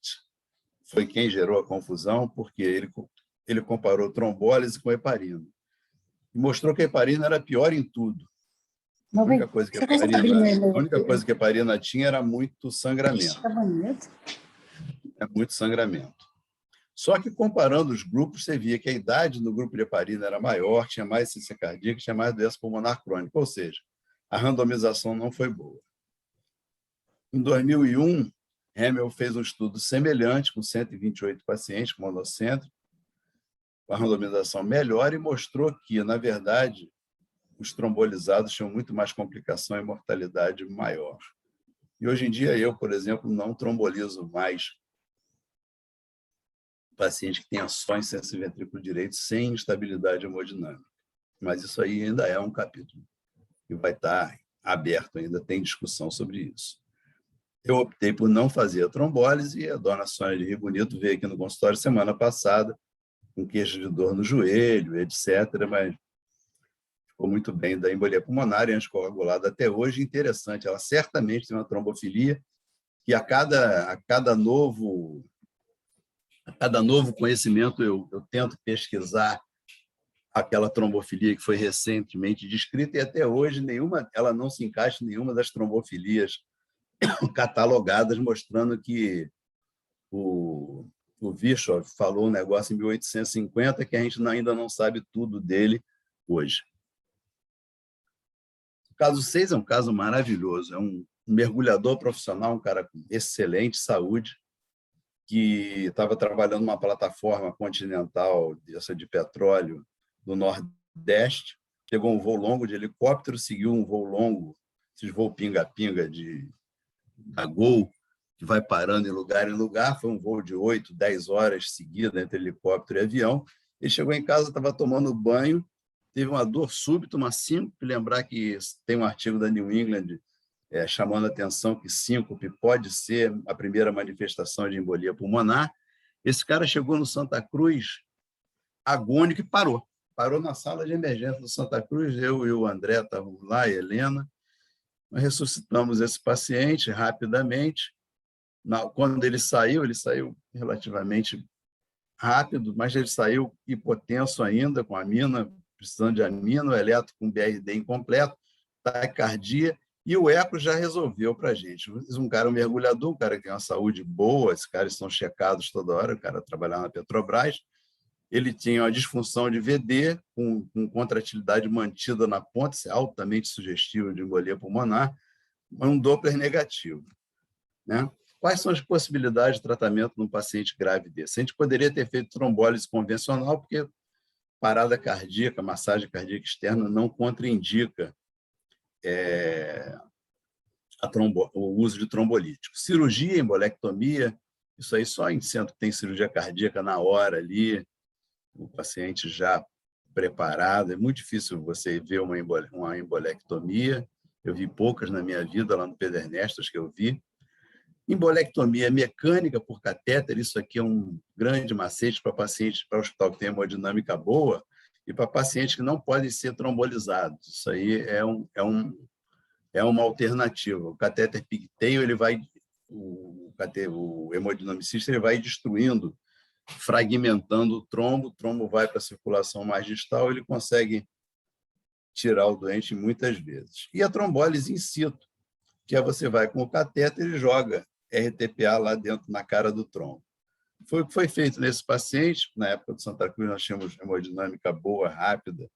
foi quem gerou a confusão, porque ele comparou trombólise com heparina e mostrou que a heparina era pior em tudo. A única coisa que a heparina tinha era muito sangramento. Muito sangramento. Só que, comparando os grupos, você via que a idade no grupo de heparina era maior, tinha mais insuficiência cardíaca, tinha mais doença pulmonar crônica, ou seja, a randomização não foi boa. Em 2001, Hemmel fez um estudo semelhante, com 128 pacientes monocêntricos, com a randomização melhor, e mostrou que, na verdade, os trombolizados tinham muito mais complicação e mortalidade maior. E hoje em dia, eu, por exemplo, não trombolizo mais paciente que tenha só insuficiência ventrículo direito sem instabilidade hemodinâmica. Mas isso aí ainda é um capítulo que vai estar aberto, ainda tem discussão sobre isso. Eu optei por não fazer a trombólise, e a dona Sônia de Rio Bonito veio aqui no consultório semana passada, com queixa de dor no joelho, etc., mas ficou muito bem da embolia pulmonar e anticoagulada até hoje. Interessante, ela certamente tem uma trombofilia, que a cada novo conhecimento eu tento pesquisar aquela trombofilia que foi recentemente descrita, e até hoje ela não se encaixa em nenhuma das trombofilias catalogadas, mostrando que o Virchow falou um negócio em 1850 que a gente ainda não sabe tudo dele hoje. O caso 6 é um caso maravilhoso, é um mergulhador profissional, um cara com excelente saúde, que estava trabalhando numa plataforma continental dessa de petróleo do Nordeste, pegou um voo longo de helicóptero, seguiu um voo longo, esses voos pinga-pinga da Gol, que vai parando em lugar, foi um voo de 8, 10 horas seguida entre helicóptero e avião. Ele chegou em casa, estava tomando banho, teve uma dor súbita, uma síncope, lembrar que tem um artigo da New England chamando a atenção que síncope pode ser a primeira manifestação de embolia pulmonar. Esse cara chegou no Santa Cruz agônico e parou. Parou na sala de emergência do Santa Cruz, eu e o André estávamos lá, a Helena. Nós ressuscitamos esse paciente rapidamente. Quando ele saiu relativamente rápido, mas ele saiu hipotenso ainda, com amina, precisando de amina, o eletro com BRD incompleto, taquicardia, e o eco já resolveu para a gente. Um cara um mergulhador, um cara que tem uma saúde boa, esses caras são checados toda hora, o cara trabalhava na Petrobras, ele tinha uma disfunção de VD, com contratilidade mantida na ponta, isso é altamente sugestivo de embolia pulmonar, um Doppler negativo, né? Quais são as possibilidades de tratamento num paciente grave desse? A gente poderia ter feito trombólise convencional, porque parada cardíaca, massagem cardíaca externa não contraindica o uso de trombolítico. Cirurgia, embolectomia, isso aí só em centro que tem cirurgia cardíaca na hora ali, o paciente já preparado. É muito difícil você ver uma embolectomia. Eu vi poucas na minha vida, lá no Pederneiras que eu vi. Embolectomia mecânica por catéter, isso aqui é um grande macete para pacientes, para hospital que tem hemodinâmica boa e para pacientes que não podem ser trombolizados. Isso aí é uma alternativa. O catéter pigtail, o hemodinamicista, ele vai destruindo, fragmentando o trombo vai para a circulação mais distal, ele consegue tirar o doente muitas vezes. E a trombólise in situ, que é você vai com o catéter e joga RTPA lá dentro, na cara do trombo. Foi o que foi feito nesse paciente. Na época do Santa Cruz, nós tínhamos hemodinâmica boa, rápida,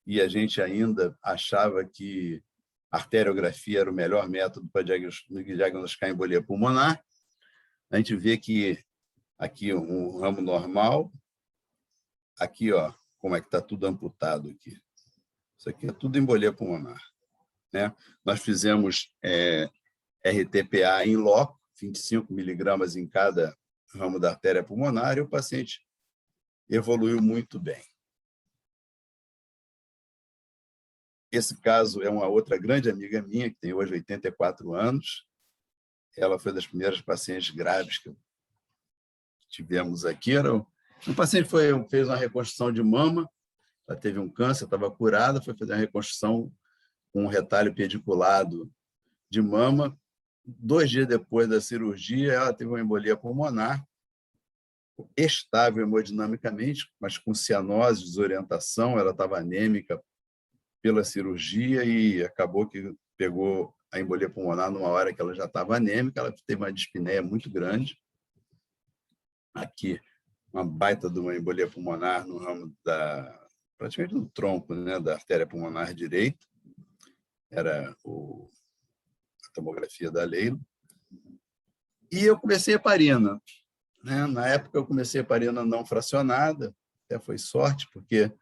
e a gente ainda achava que a arteriografia era o melhor método para diagnosticar embolia pulmonar. A gente vê que aqui um ramo normal, aqui, como é que está tudo amputado aqui. Isso aqui é tudo embolia pulmonar, né? Nós fizemos RTPA em loco, 25 miligramas em cada ramo da artéria pulmonar, e o paciente evoluiu muito bem. Esse caso é uma outra grande amiga minha, que tem hoje 84 anos. Ela foi das primeiras pacientes graves que tivemos aqui. Um paciente fez uma reconstrução de mama, ela teve um câncer, estava curada, foi fazer uma reconstrução com um retalho pediculado de mama. 2 dias depois da cirurgia, ela teve uma embolia pulmonar, estável hemodinamicamente, mas com cianose, desorientação, ela estava anêmica pela cirurgia e acabou que pegou a embolia pulmonar numa hora que ela já estava anêmica, ela teve uma dispneia muito grande aqui uma baita de uma embolia pulmonar no ramo praticamente no tronco, né, da artéria pulmonar direita. Era a tomografia da Leila. E eu comecei heparina, né? Na época, eu comecei heparina não fracionada, até foi sorte, porque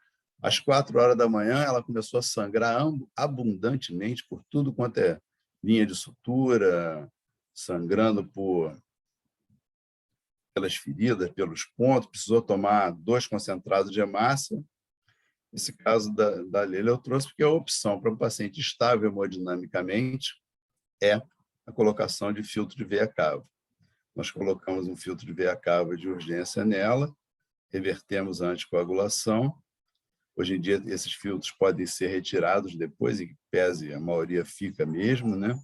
às 4 horas da manhã ela começou a sangrar abundantemente por tudo quanto é linha de sutura, sangrando pelas feridas, pelos pontos, precisou tomar 2 concentrados de hemácia. Esse caso da Leila eu trouxe porque a opção para um paciente estável hemodinamicamente é a colocação de filtro de veia cava. Nós colocamos um filtro de veia cava de urgência nela, revertemos a anticoagulação. Hoje em dia, esses filtros podem ser retirados depois, em pese a maioria fica mesmo, né?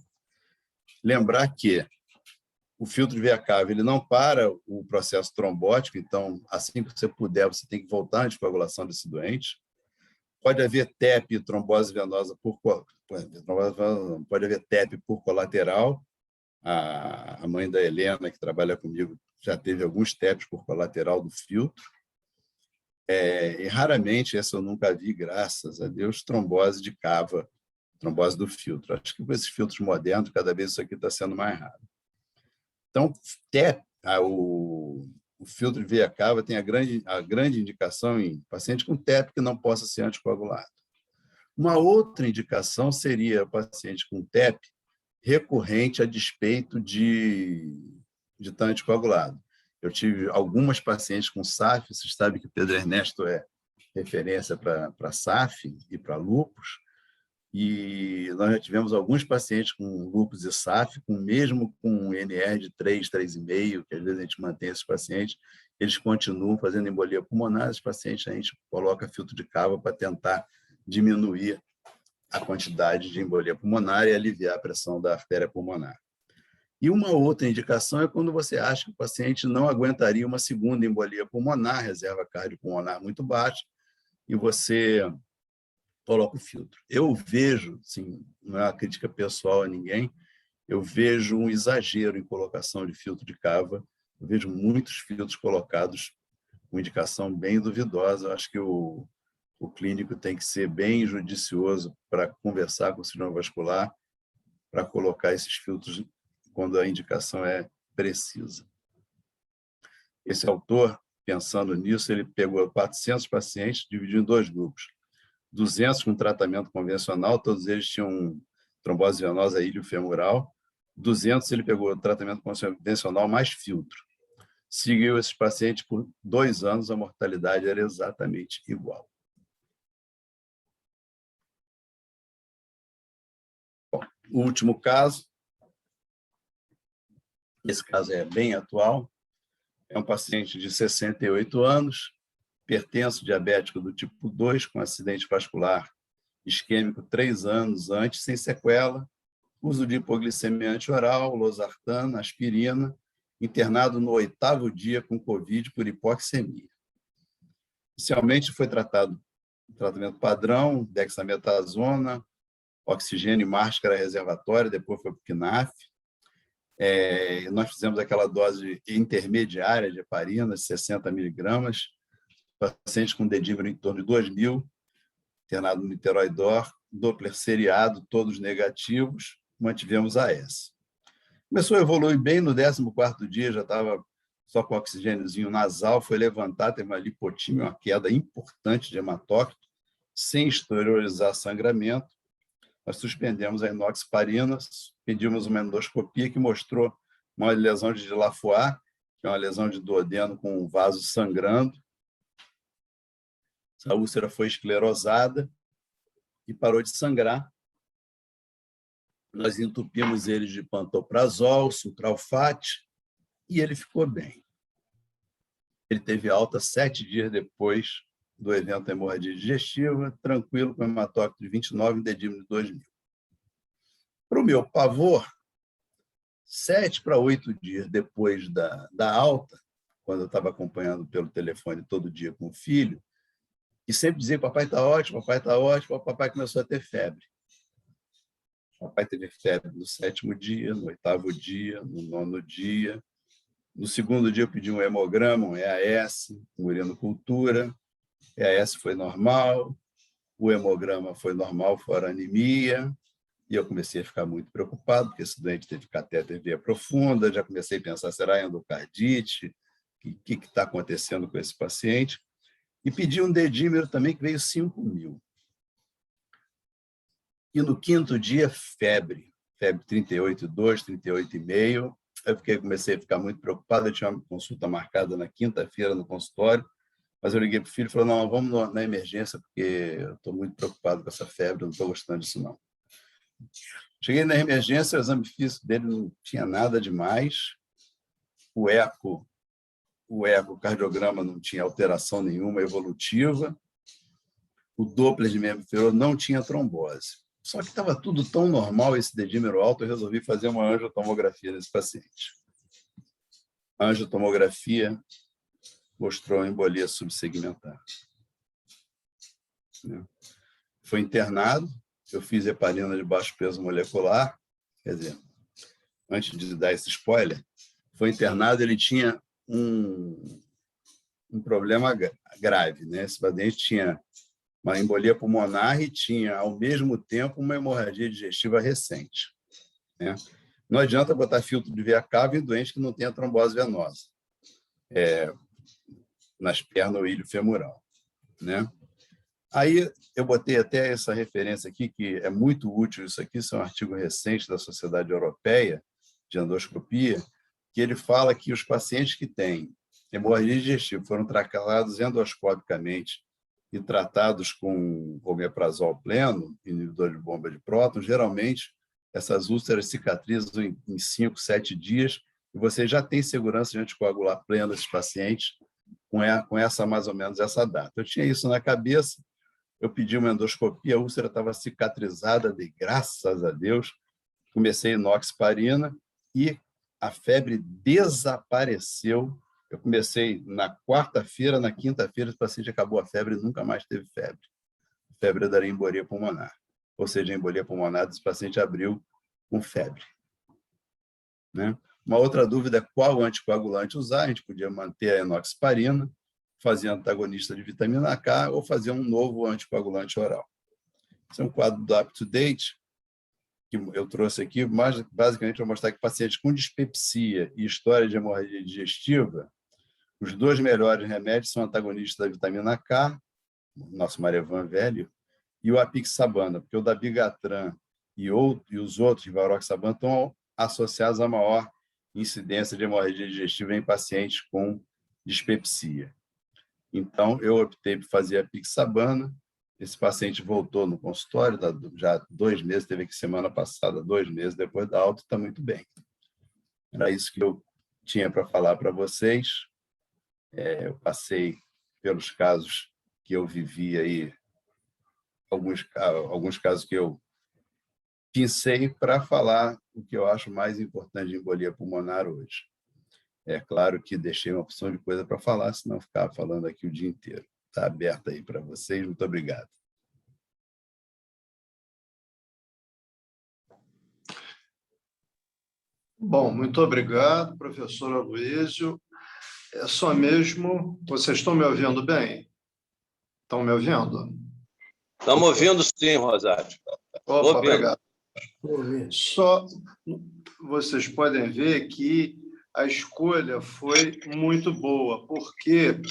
Lembrar que o filtro de veia cava ele não para o processo trombótico, então, assim que você puder, você tem que voltar à anticoagulação desse doente. Pode haver TEP, trombose venosa pode haver TEP por colateral. A mãe da Helena, que trabalha comigo, já teve alguns TEPs por colateral do filtro. E raramente, essa eu nunca vi, graças a Deus, trombose de cava, trombose do filtro. Acho que com esses filtros modernos, cada vez isso aqui está sendo mais raro. Então, o filtro de veia cava tem a grande indicação em paciente com TEP que não possa ser anticoagulado. Uma outra indicação seria o paciente com TEP recorrente a despeito de estar anticoagulado. Eu tive algumas pacientes com SAF, você sabe que o Pedro Ernesto é referência para SAF e para lúpus, e nós já tivemos alguns pacientes com lúpus e SAF, mesmo com NR de 3, 3,5, que às vezes a gente mantém esses pacientes, eles continuam fazendo embolia pulmonar, esses pacientes a gente coloca filtro de cava para tentar diminuir a quantidade de embolia pulmonar e aliviar a pressão da artéria pulmonar. E uma outra indicação é quando você acha que o paciente não aguentaria uma segunda embolia pulmonar, reserva cardiopulmonar muito baixa, e você coloca o filtro. Eu vejo, assim, não é uma crítica pessoal a ninguém, eu vejo um exagero em colocação de filtro de cava, eu vejo muitos filtros colocados com indicação bem duvidosa. Eu acho que o clínico tem que ser bem judicioso para conversar com o cirurgião vascular, para colocar esses filtros quando a indicação é precisa. Esse autor, pensando nisso, ele pegou 400 pacientes, dividiu em 2 grupos. 200 com tratamento convencional, todos eles tinham trombose venosa iliofemoral. 200 ele pegou tratamento convencional mais filtro. Seguiu esses pacientes por 2 anos, a mortalidade era exatamente igual. Bom, o último caso, esse caso é bem atual, é um paciente de 68 anos, hipertenso, diabético do tipo 2, com acidente vascular isquêmico 3 anos antes, sem sequela, uso de hipoglicemia antioral, losartana, aspirina, internado no 8º dia com Covid por hipoxemia. Inicialmente foi tratado tratamento padrão, dexametasona, oxigênio e máscara reservatória, depois foi para o KNAF. Nós fizemos aquela dose intermediária de heparina, 60 miligramas, paciente com dedímero em torno de 2.000, internado no Niterói DOR, Doppler seriado, todos negativos, mantivemos AS. Começou a evoluir bem no 14º dia, já estava só com oxigêniozinho nasal, foi levantar, teve uma lipotímia, uma queda importante de hematócrito, sem exteriorizar sangramento. Nós suspendemos a enoxaparina, pedimos uma endoscopia que mostrou uma lesão de Laffois, que é uma lesão de duodeno com um vaso sangrando. A úlcera foi esclerosada e parou de sangrar. Nós entupimos ele de pantoprazol, sucralfate, e ele ficou bem. Ele teve alta 7 dias depois do evento hemorragia digestiva, tranquilo, com hematócrito de 29 e dedímero de 2.000. Para o meu pavor, 7 para 8 dias depois da alta, quando eu estava acompanhando pelo telefone todo dia com o filho, e sempre dizia, papai está ótimo, o papai começou a ter febre. O papai teve febre no 7º dia, no 8º dia, no 9º dia. No segundo dia, eu pedi um hemograma, um EAS, um urinocultura. EAS foi normal, o hemograma foi normal, fora anemia. E eu comecei a ficar muito preocupado, porque esse doente teve catéter veia profunda, já comecei a pensar, será endocardite? O que está acontecendo com esse paciente? E pedi um dedímero também, que veio 5.000. E no quinto dia, febre 38,2, 38,5. Eu comecei a ficar muito preocupado, eu tinha uma consulta marcada na quinta-feira no consultório, mas eu liguei para o filho e falei, não, vamos na emergência, porque eu estou muito preocupado com essa febre, eu não estou gostando disso, não. Cheguei na emergência, o exame físico dele não tinha nada demais, o ecocardiograma não tinha alteração nenhuma evolutiva, o Doppler de membro inferior não tinha trombose. Só que estava tudo tão normal, esse dedímero alto, eu resolvi fazer uma angiotomografia nesse paciente. A angiotomografia mostrou embolia subsegmentar. Foi internado, eu fiz heparina de baixo peso molecular, quer dizer, antes de dar esse spoiler, foi internado, ele tinha um problema grave, né? Esse paciente tinha uma embolia pulmonar e tinha, ao mesmo tempo, uma hemorragia digestiva recente, né? Não adianta botar filtro de veia cava em doente que não tenha trombose venosa nas pernas ou ilho femoral, né? Aí eu botei até essa referência aqui, que é muito útil, isso aqui é um artigo recente da Sociedade Europeia de Endoscopia, que ele fala que os pacientes que têm hemorragia digestiva foram tratados endoscopicamente e tratados com omeprazol pleno, inibidor de bomba de próton, geralmente essas úlceras cicatrizam em 5, 7 dias e você já tem segurança de anticoagular pleno desses pacientes com essa mais ou menos essa data. Eu tinha isso na cabeça, eu pedi uma endoscopia, a úlcera estava cicatrizada, de graças a Deus, comecei inoxaparina e a febre desapareceu. Eu comecei na quarta-feira, na quinta-feira, o paciente acabou a febre e nunca mais teve febre. Febre da embolia pulmonar. Ou seja, a embolia pulmonar desse paciente abriu com febre, né? Uma outra dúvida é qual anticoagulante usar. A gente podia manter a enoxaparina, fazer antagonista de vitamina K ou fazer um novo anticoagulante oral. Esse é um quadro do UpToDate que eu trouxe aqui, mas basicamente para mostrar que pacientes com dispepsia e história de hemorragia digestiva, os dois melhores remédios são antagonistas da vitamina K, nosso Marevan velho, e o apixabana, porque o dabigatran e os outros, varoxaban, estão associados a maior incidência de hemorragia digestiva em pacientes com dispepsia. Então, eu optei por fazer a apixabana. Esse paciente voltou no consultório, já 2 meses, teve que semana passada, 2 meses depois da alta, está muito bem. Era isso que eu tinha para falar para vocês. Eu passei pelos casos que eu vivi aí, alguns casos que eu pincei para falar o que eu acho mais importante de embolia pulmonar hoje. É claro que deixei uma opção de coisa para falar, senão ficava falando aqui o dia inteiro. Está aberto aí para vocês. Muito obrigado. Bom, muito obrigado, professor Aloísio. É só mesmo... Vocês estão me ouvindo bem? Estão me ouvindo? Estamos ouvindo sim, Rosário. Opa, obrigado. Só vocês podem ver que a escolha foi muito boa, porque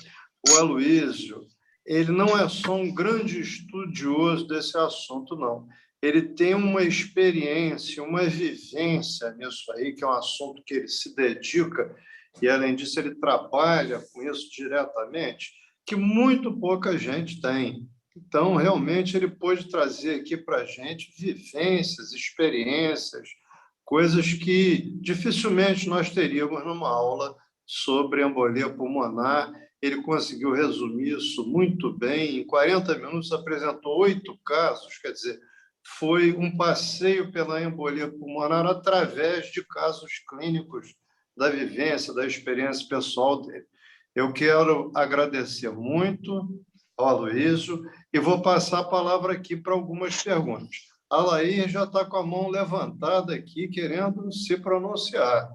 o Aloísio, ele não é só um grande estudioso desse assunto, não. Ele tem uma experiência, uma vivência nisso aí, que é um assunto que ele se dedica, e, além disso, ele trabalha com isso diretamente, que muito pouca gente tem. Então, realmente, ele pôde trazer aqui para a gente vivências, experiências, coisas que dificilmente nós teríamos numa aula sobre embolia pulmonar. Ele conseguiu resumir isso muito bem. Em 40 minutos, apresentou 8 casos, quer dizer, foi um passeio pela embolia pulmonar através de casos clínicos, da vivência, da experiência pessoal dele. Eu quero agradecer muito ao Aloísio e vou passar a palavra aqui para algumas perguntas. A Laís já está com a mão levantada aqui, querendo se pronunciar.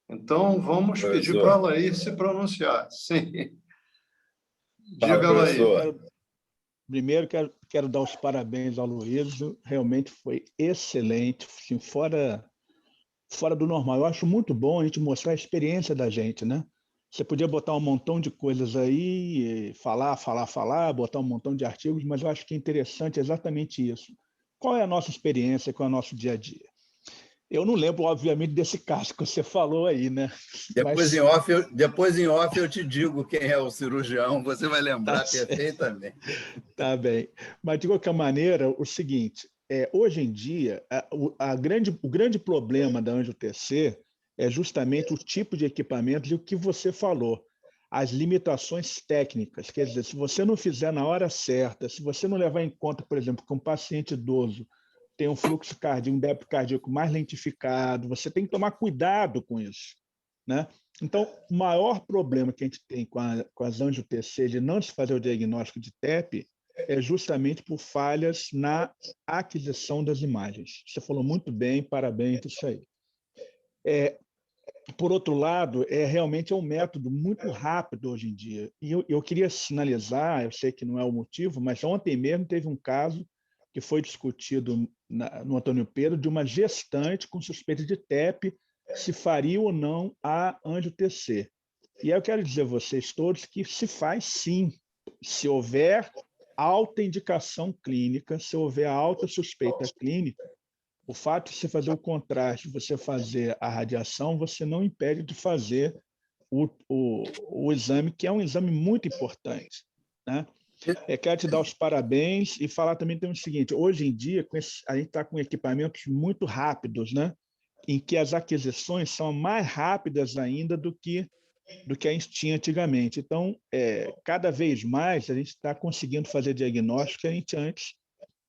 Então, vamos pedir para a Laís se pronunciar. Sim. Fala, Diga, Laís. professor. Primeiro, quero dar os parabéns ao Luísio, realmente foi excelente, assim, fora do normal. Eu acho muito bom a gente mostrar a experiência da gente, né? Você podia botar um montão de coisas aí, falar, botar um montão de artigos, mas eu acho que é interessante exatamente isso. Qual é a nossa experiência, qual é o nosso dia a dia? Eu não lembro, obviamente, desse caso que você falou aí, né? Depois, em off eu te digo quem é o cirurgião, você vai lembrar perfeitamente. Tá bem. Mas, de qualquer maneira, o seguinte, hoje em dia, o grande problema da Anjo TC é justamente o tipo de equipamento e o que você falou, as limitações técnicas. Quer dizer, se você não fizer na hora certa, se você não levar em conta, por exemplo, que um paciente idoso tem um fluxo cardíaco, um débito cardíaco mais lentificado, você tem que tomar cuidado com isso, né? Então, o maior problema que a gente tem com as Anjo TC de não se fazer o diagnóstico de TEP é justamente por falhas na aquisição das imagens. Você falou muito bem, parabéns, isso aí. Por outro lado, realmente é um método muito rápido hoje em dia. E eu queria sinalizar, eu sei que não é o motivo, mas ontem mesmo teve um caso que foi discutido no Antônio Pedro de uma gestante com suspeita de TEP, se faria ou não a Anjo TC. E aí eu quero dizer a vocês todos que se faz sim, se houver alta indicação clínica, se houver alta suspeita clínica, o fato de você fazer o contraste, você fazer a radiação, você não impede de fazer o exame, que é um exame muito importante, né? Quero te dar os parabéns e falar também o seguinte, hoje em dia a gente está com equipamentos muito rápidos, né? Em que as aquisições são mais rápidas ainda do que a gente tinha antigamente. Então, cada vez mais a gente está conseguindo fazer diagnóstico que a gente antes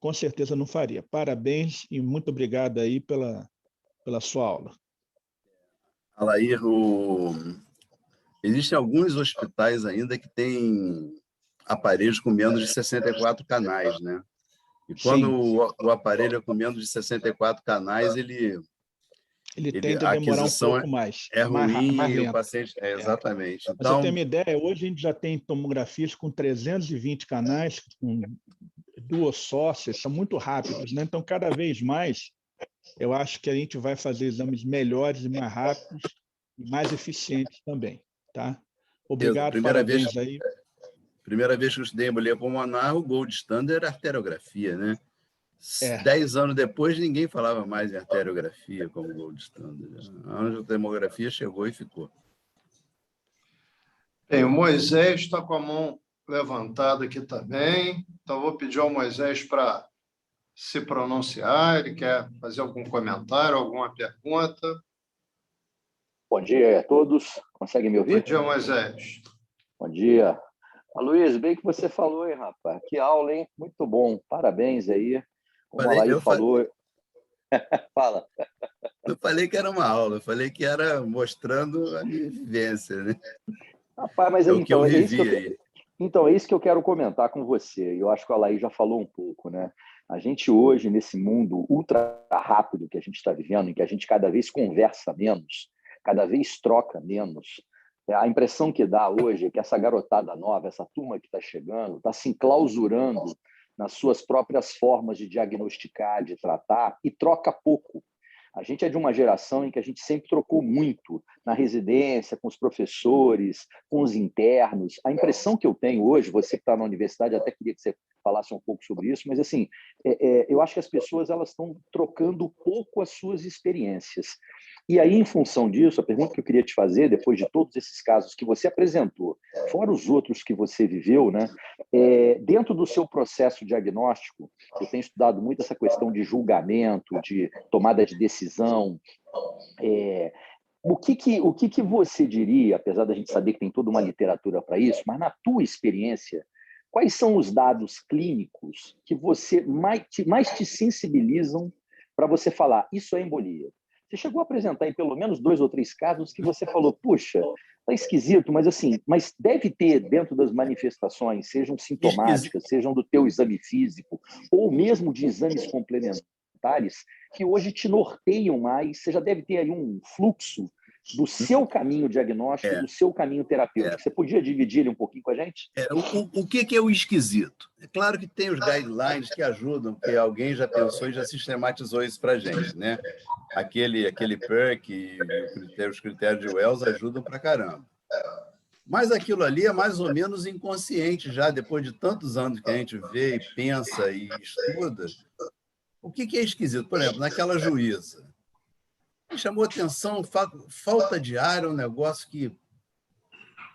com certeza não faria. Parabéns e muito obrigado aí pela sua aula. Alair, existem alguns hospitais ainda que têm aparelhos com menos de 64 canais, né? E quando o aparelho é com menos de 64 canais, ele tende a a demorar um aquisição pouco mais. é ruim mais e o lento. paciente... exatamente. Mas Então, você tem uma ideia, hoje a gente já tem tomografias com 320 canais, com duas sócias, são muito rápidos, né? Então, cada vez mais, eu acho que a gente vai fazer exames melhores e mais rápidos e mais eficientes também, tá? Obrigado, parabéns aí. Primeira vez que eu estudei embolia pulmonar, o gold standard era arteriografia, né? 10 anos depois, ninguém falava mais em arteriografia como gold standard. A angiotermografia chegou e ficou. Bem, o Moisés está com a mão levantada aqui também, então vou pedir ao Moisés para se pronunciar, ele quer fazer algum comentário, alguma pergunta. Bom dia a todos, conseguem me ouvir? Bom dia, Moisés. Bom dia. Luiz, bem que você falou, hein, rapaz? Que aula, hein? Muito bom, parabéns aí. Como a Laís falou... Fala. Não falei que era uma aula, eu falei que era mostrando a minha vivência, né? Rapaz, mas o que eu vivi aí. Então, é isso que eu quero comentar com você. Eu acho que a Laís já falou um pouco, né? A gente hoje, nesse mundo ultra rápido que a gente está vivendo, em que a gente cada vez conversa menos, cada vez troca menos, a impressão que dá hoje é que essa garotada nova, essa turma que está chegando, está se enclausurando nas suas próprias formas de diagnosticar, de tratar, e troca pouco. A gente é de uma geração em que a gente sempre trocou muito na residência, com os professores, com os internos. A impressão que eu tenho hoje, você que está na universidade, até queria que você falasse um pouco sobre isso, mas assim, eu acho que as pessoas elas estão trocando pouco as suas experiências. E aí, em função disso, a pergunta que eu queria te fazer, depois de todos esses casos que você apresentou, fora os outros que você viveu, né, dentro do seu processo diagnóstico, eu tenho estudado muito essa questão de julgamento, de tomada de decisão. O que você diria, apesar da gente saber que tem toda uma literatura para isso, mas na tua experiência, quais são os dados clínicos que você mais te sensibilizam para você falar, isso é embolia? Você chegou a apresentar em pelo menos 2 ou 3 casos que você falou, puxa, tá esquisito, mas assim, mas deve ter dentro das manifestações, sejam sintomáticas, sejam do teu exame físico, ou mesmo de exames complementares, que hoje te norteiam mais, você já deve ter aí um fluxo do seu caminho diagnóstico, do seu caminho terapêutico. Você podia dividir ele um pouquinho com a gente? O que é o esquisito? É claro que tem os guidelines que ajudam, porque alguém já pensou e já sistematizou isso para a gente, né? Aquele PERC e os critérios de Wells ajudam para caramba. Mas aquilo ali é mais ou menos inconsciente já, depois de tantos anos que a gente vê e pensa e estuda. O que é esquisito? Por exemplo, naquela juíza, me chamou atenção, falta de ar é um negócio que...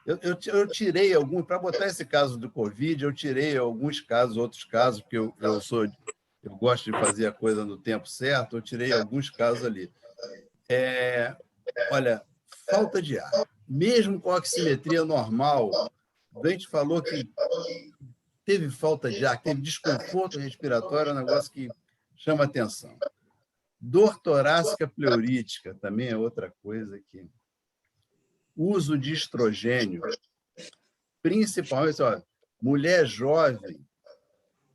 Eu tirei alguns, para botar esse caso do Covid, eu tirei alguns casos, outros casos, porque eu gosto de fazer a coisa no tempo certo, eu tirei alguns casos ali. Olha, falta de ar. Mesmo com a oximetria normal, o doente falou que teve falta de ar, teve desconforto respiratório, é um negócio que chama atenção. Dor torácica pleurítica também é outra coisa que... Uso de estrogênio, principalmente, olha, mulher jovem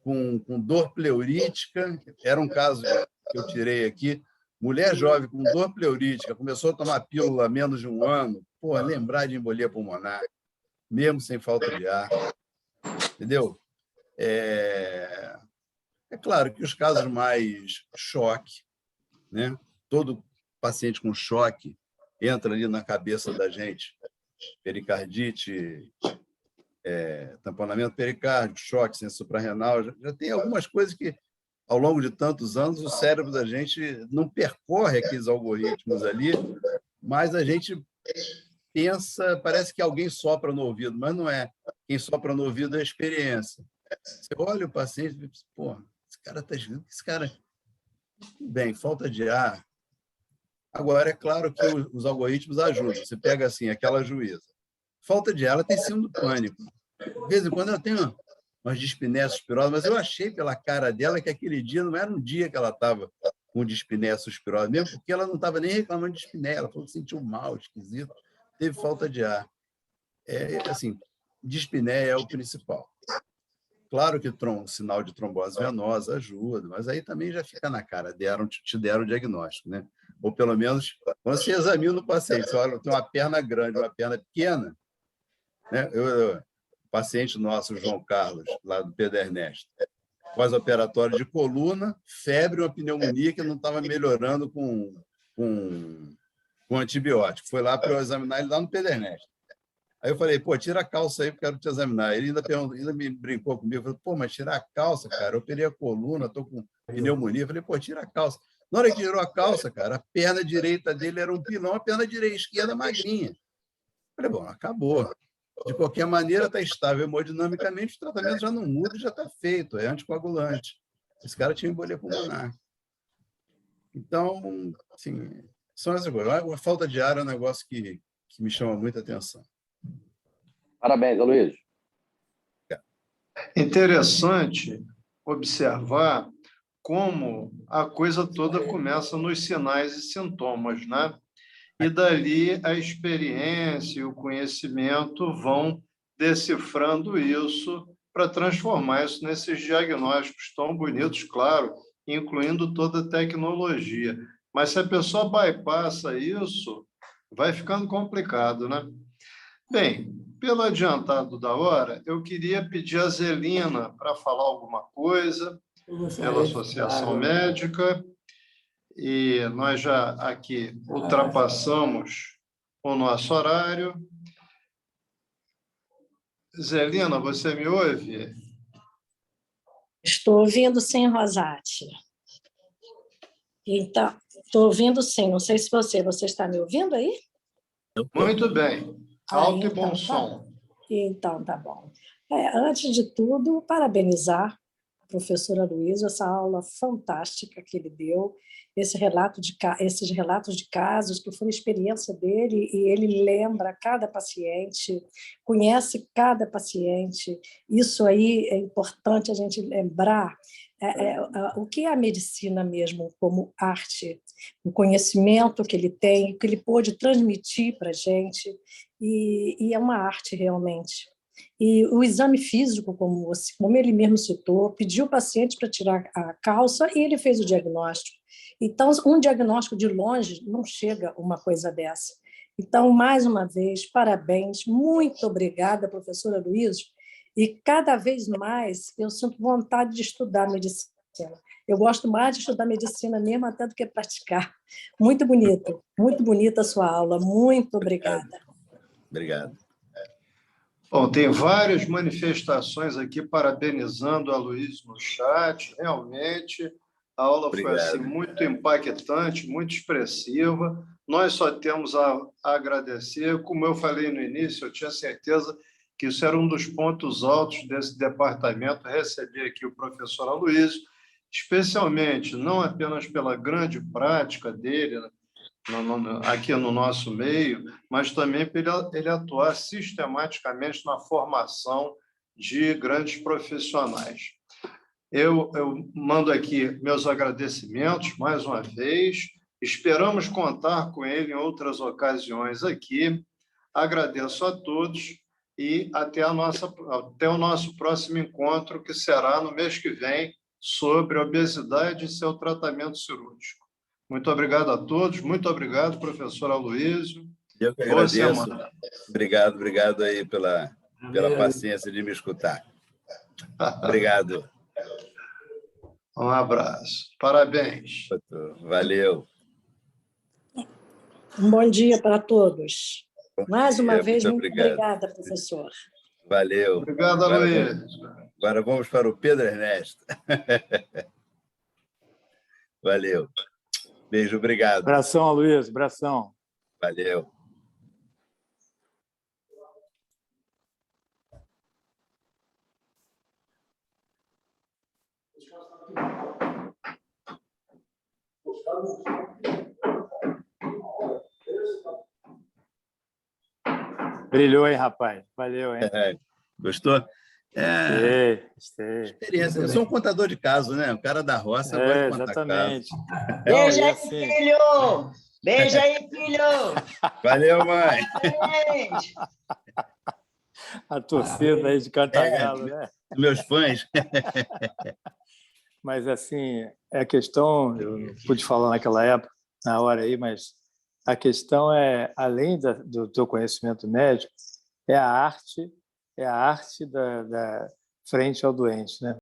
com dor pleurítica, era um caso que eu tirei aqui, mulher jovem com dor pleurítica, começou a tomar pílula há menos de um ano, pô, lembrar de embolia pulmonar, mesmo sem falta de ar, entendeu? É claro que os casos mais choque, né? Todo paciente com choque entra ali na cabeça da gente, pericardite, tamponamento pericárdico, choque, ciência suprarrenal, já tem algumas coisas que, ao longo de tantos anos, o cérebro da gente não percorre aqueles algoritmos ali, mas a gente pensa, parece que alguém sopra no ouvido, mas não é. Quem sopra no ouvido é a experiência. Você olha o paciente e diz, pô, esse cara está escrito, esse cara... Bem, falta de ar. Agora, é claro que os algoritmos ajudam. Você pega assim, aquela juíza. Falta de ar, ela tem síndrome do pânico. De vez em quando ela tem umas dispneia suspirosa, mas eu achei pela cara dela que aquele dia não era um dia que ela estava com dispneia suspirosa, mesmo porque ela não estava nem reclamando de dispneia, ela falou que sentiu mal, esquisito, teve falta de ar. Assim, dispneia é o principal. Claro que sinal de trombose venosa ajuda, mas aí também já fica na cara, te deram o diagnóstico, né? Ou pelo menos, quando você examina o paciente, você olha, tem uma perna grande, uma perna pequena, né? O paciente nosso, o João Carlos, lá do Pedro Ernesto, pós-operatório de coluna, febre, uma pneumonia que não estava melhorando com antibiótico. Foi lá para eu examinar ele lá no Pedro Ernesto. Aí eu falei, pô, tira a calça aí, porque eu quero te examinar. Ele ainda me brincou comigo, falou, pô, mas tirar a calça, cara, eu operei a coluna, estou com pneumonia. Eu falei, pô, tira a calça. Na hora que tirou a calça, cara, a perna direita dele era um pilão, a perna esquerda magrinha. Eu falei, bom, acabou. De qualquer maneira, está estável hemodinamicamente, o tratamento já não muda e já está feito, é anticoagulante. Esse cara tinha embolia pulmonar. Então, assim, são essas coisas. A falta de ar é um negócio que me chama muita atenção. Parabéns, Aloysio. Interessante observar como a coisa toda começa nos sinais e sintomas, né? E dali a experiência e o conhecimento vão decifrando isso para transformar isso nesses diagnósticos tão bonitos, claro, incluindo toda a tecnologia. Mas se a pessoa bypassa isso, vai ficando complicado, né? Bem, pelo adiantado da hora, eu queria pedir a Zelina para falar alguma coisa pela Associação Médica, e nós já aqui ultrapassamos o nosso horário. Zelina, você me ouve? Estou ouvindo sim, Rosati. Então, estou ouvindo sim, não sei se você está me ouvindo aí? Muito bem, alto e bom som. Então, tá bom. Antes de tudo, parabenizar a professora Aloysio, essa aula fantástica que ele deu, esses relatos de casos que foram experiência dele, e ele lembra cada paciente, conhece cada paciente. Isso aí é importante a gente lembrar. O que é a medicina mesmo como arte, o conhecimento que ele tem, o que ele pôde transmitir para a gente, e é uma arte realmente. E o exame físico, como ele mesmo citou, pediu o paciente para tirar a calça e ele fez o diagnóstico. Então, um diagnóstico de longe não chega uma coisa dessa. Então, mais uma vez, parabéns, muito obrigada, professora Luísa, e cada vez mais eu sinto vontade de estudar medicina. Eu gosto mais de estudar medicina mesmo até do que praticar. Muito bonita a sua aula, muito obrigada. Obrigado. Bom, tem várias manifestações aqui parabenizando a Luiz no chat. Realmente, a aula foi assim, muito impactante, muito expressiva. Nós só temos a agradecer. Como eu falei no início, eu tinha certeza que isso era um dos pontos altos desse departamento, receber aqui o professor Aloysio, especialmente, não apenas pela grande prática dele, aqui no nosso meio, mas também para ele atuar sistematicamente na formação de grandes profissionais. Eu mando aqui meus agradecimentos mais uma vez, esperamos contar com ele em outras ocasiões aqui. Agradeço a todos e até o nosso próximo encontro, que será no mês que vem, sobre obesidade e seu tratamento cirúrgico. Muito obrigado a todos. Muito obrigado, professor Aloysio. Eu que agradeço. Obrigado aí pela paciência de me escutar. Obrigado. Um abraço. Parabéns. Valeu. Um bom dia para todos. Mais uma vez, muito obrigado. Obrigada, professor. Valeu. Obrigado, Aloysio. Agora vamos para o Pedro Ernesto. Valeu. Beijo, obrigado. Abração, Aloysio, abração. Valeu. Brilhou, hein, rapaz? Valeu, hein? Gostou? Gostei. Experiência. Eu sou um contador de casos, né? O cara da roça gosta de contar exatamente. casos. Beija aí, filho! Beija aí, filho! Valeu, mãe! A torcida aí de Cantagalo, né? Meus fãs. Mas, assim, a questão, eu não pude falar naquela época, na hora aí, mas a questão é, além do teu conhecimento médico, é a arte da frente ao doente, né?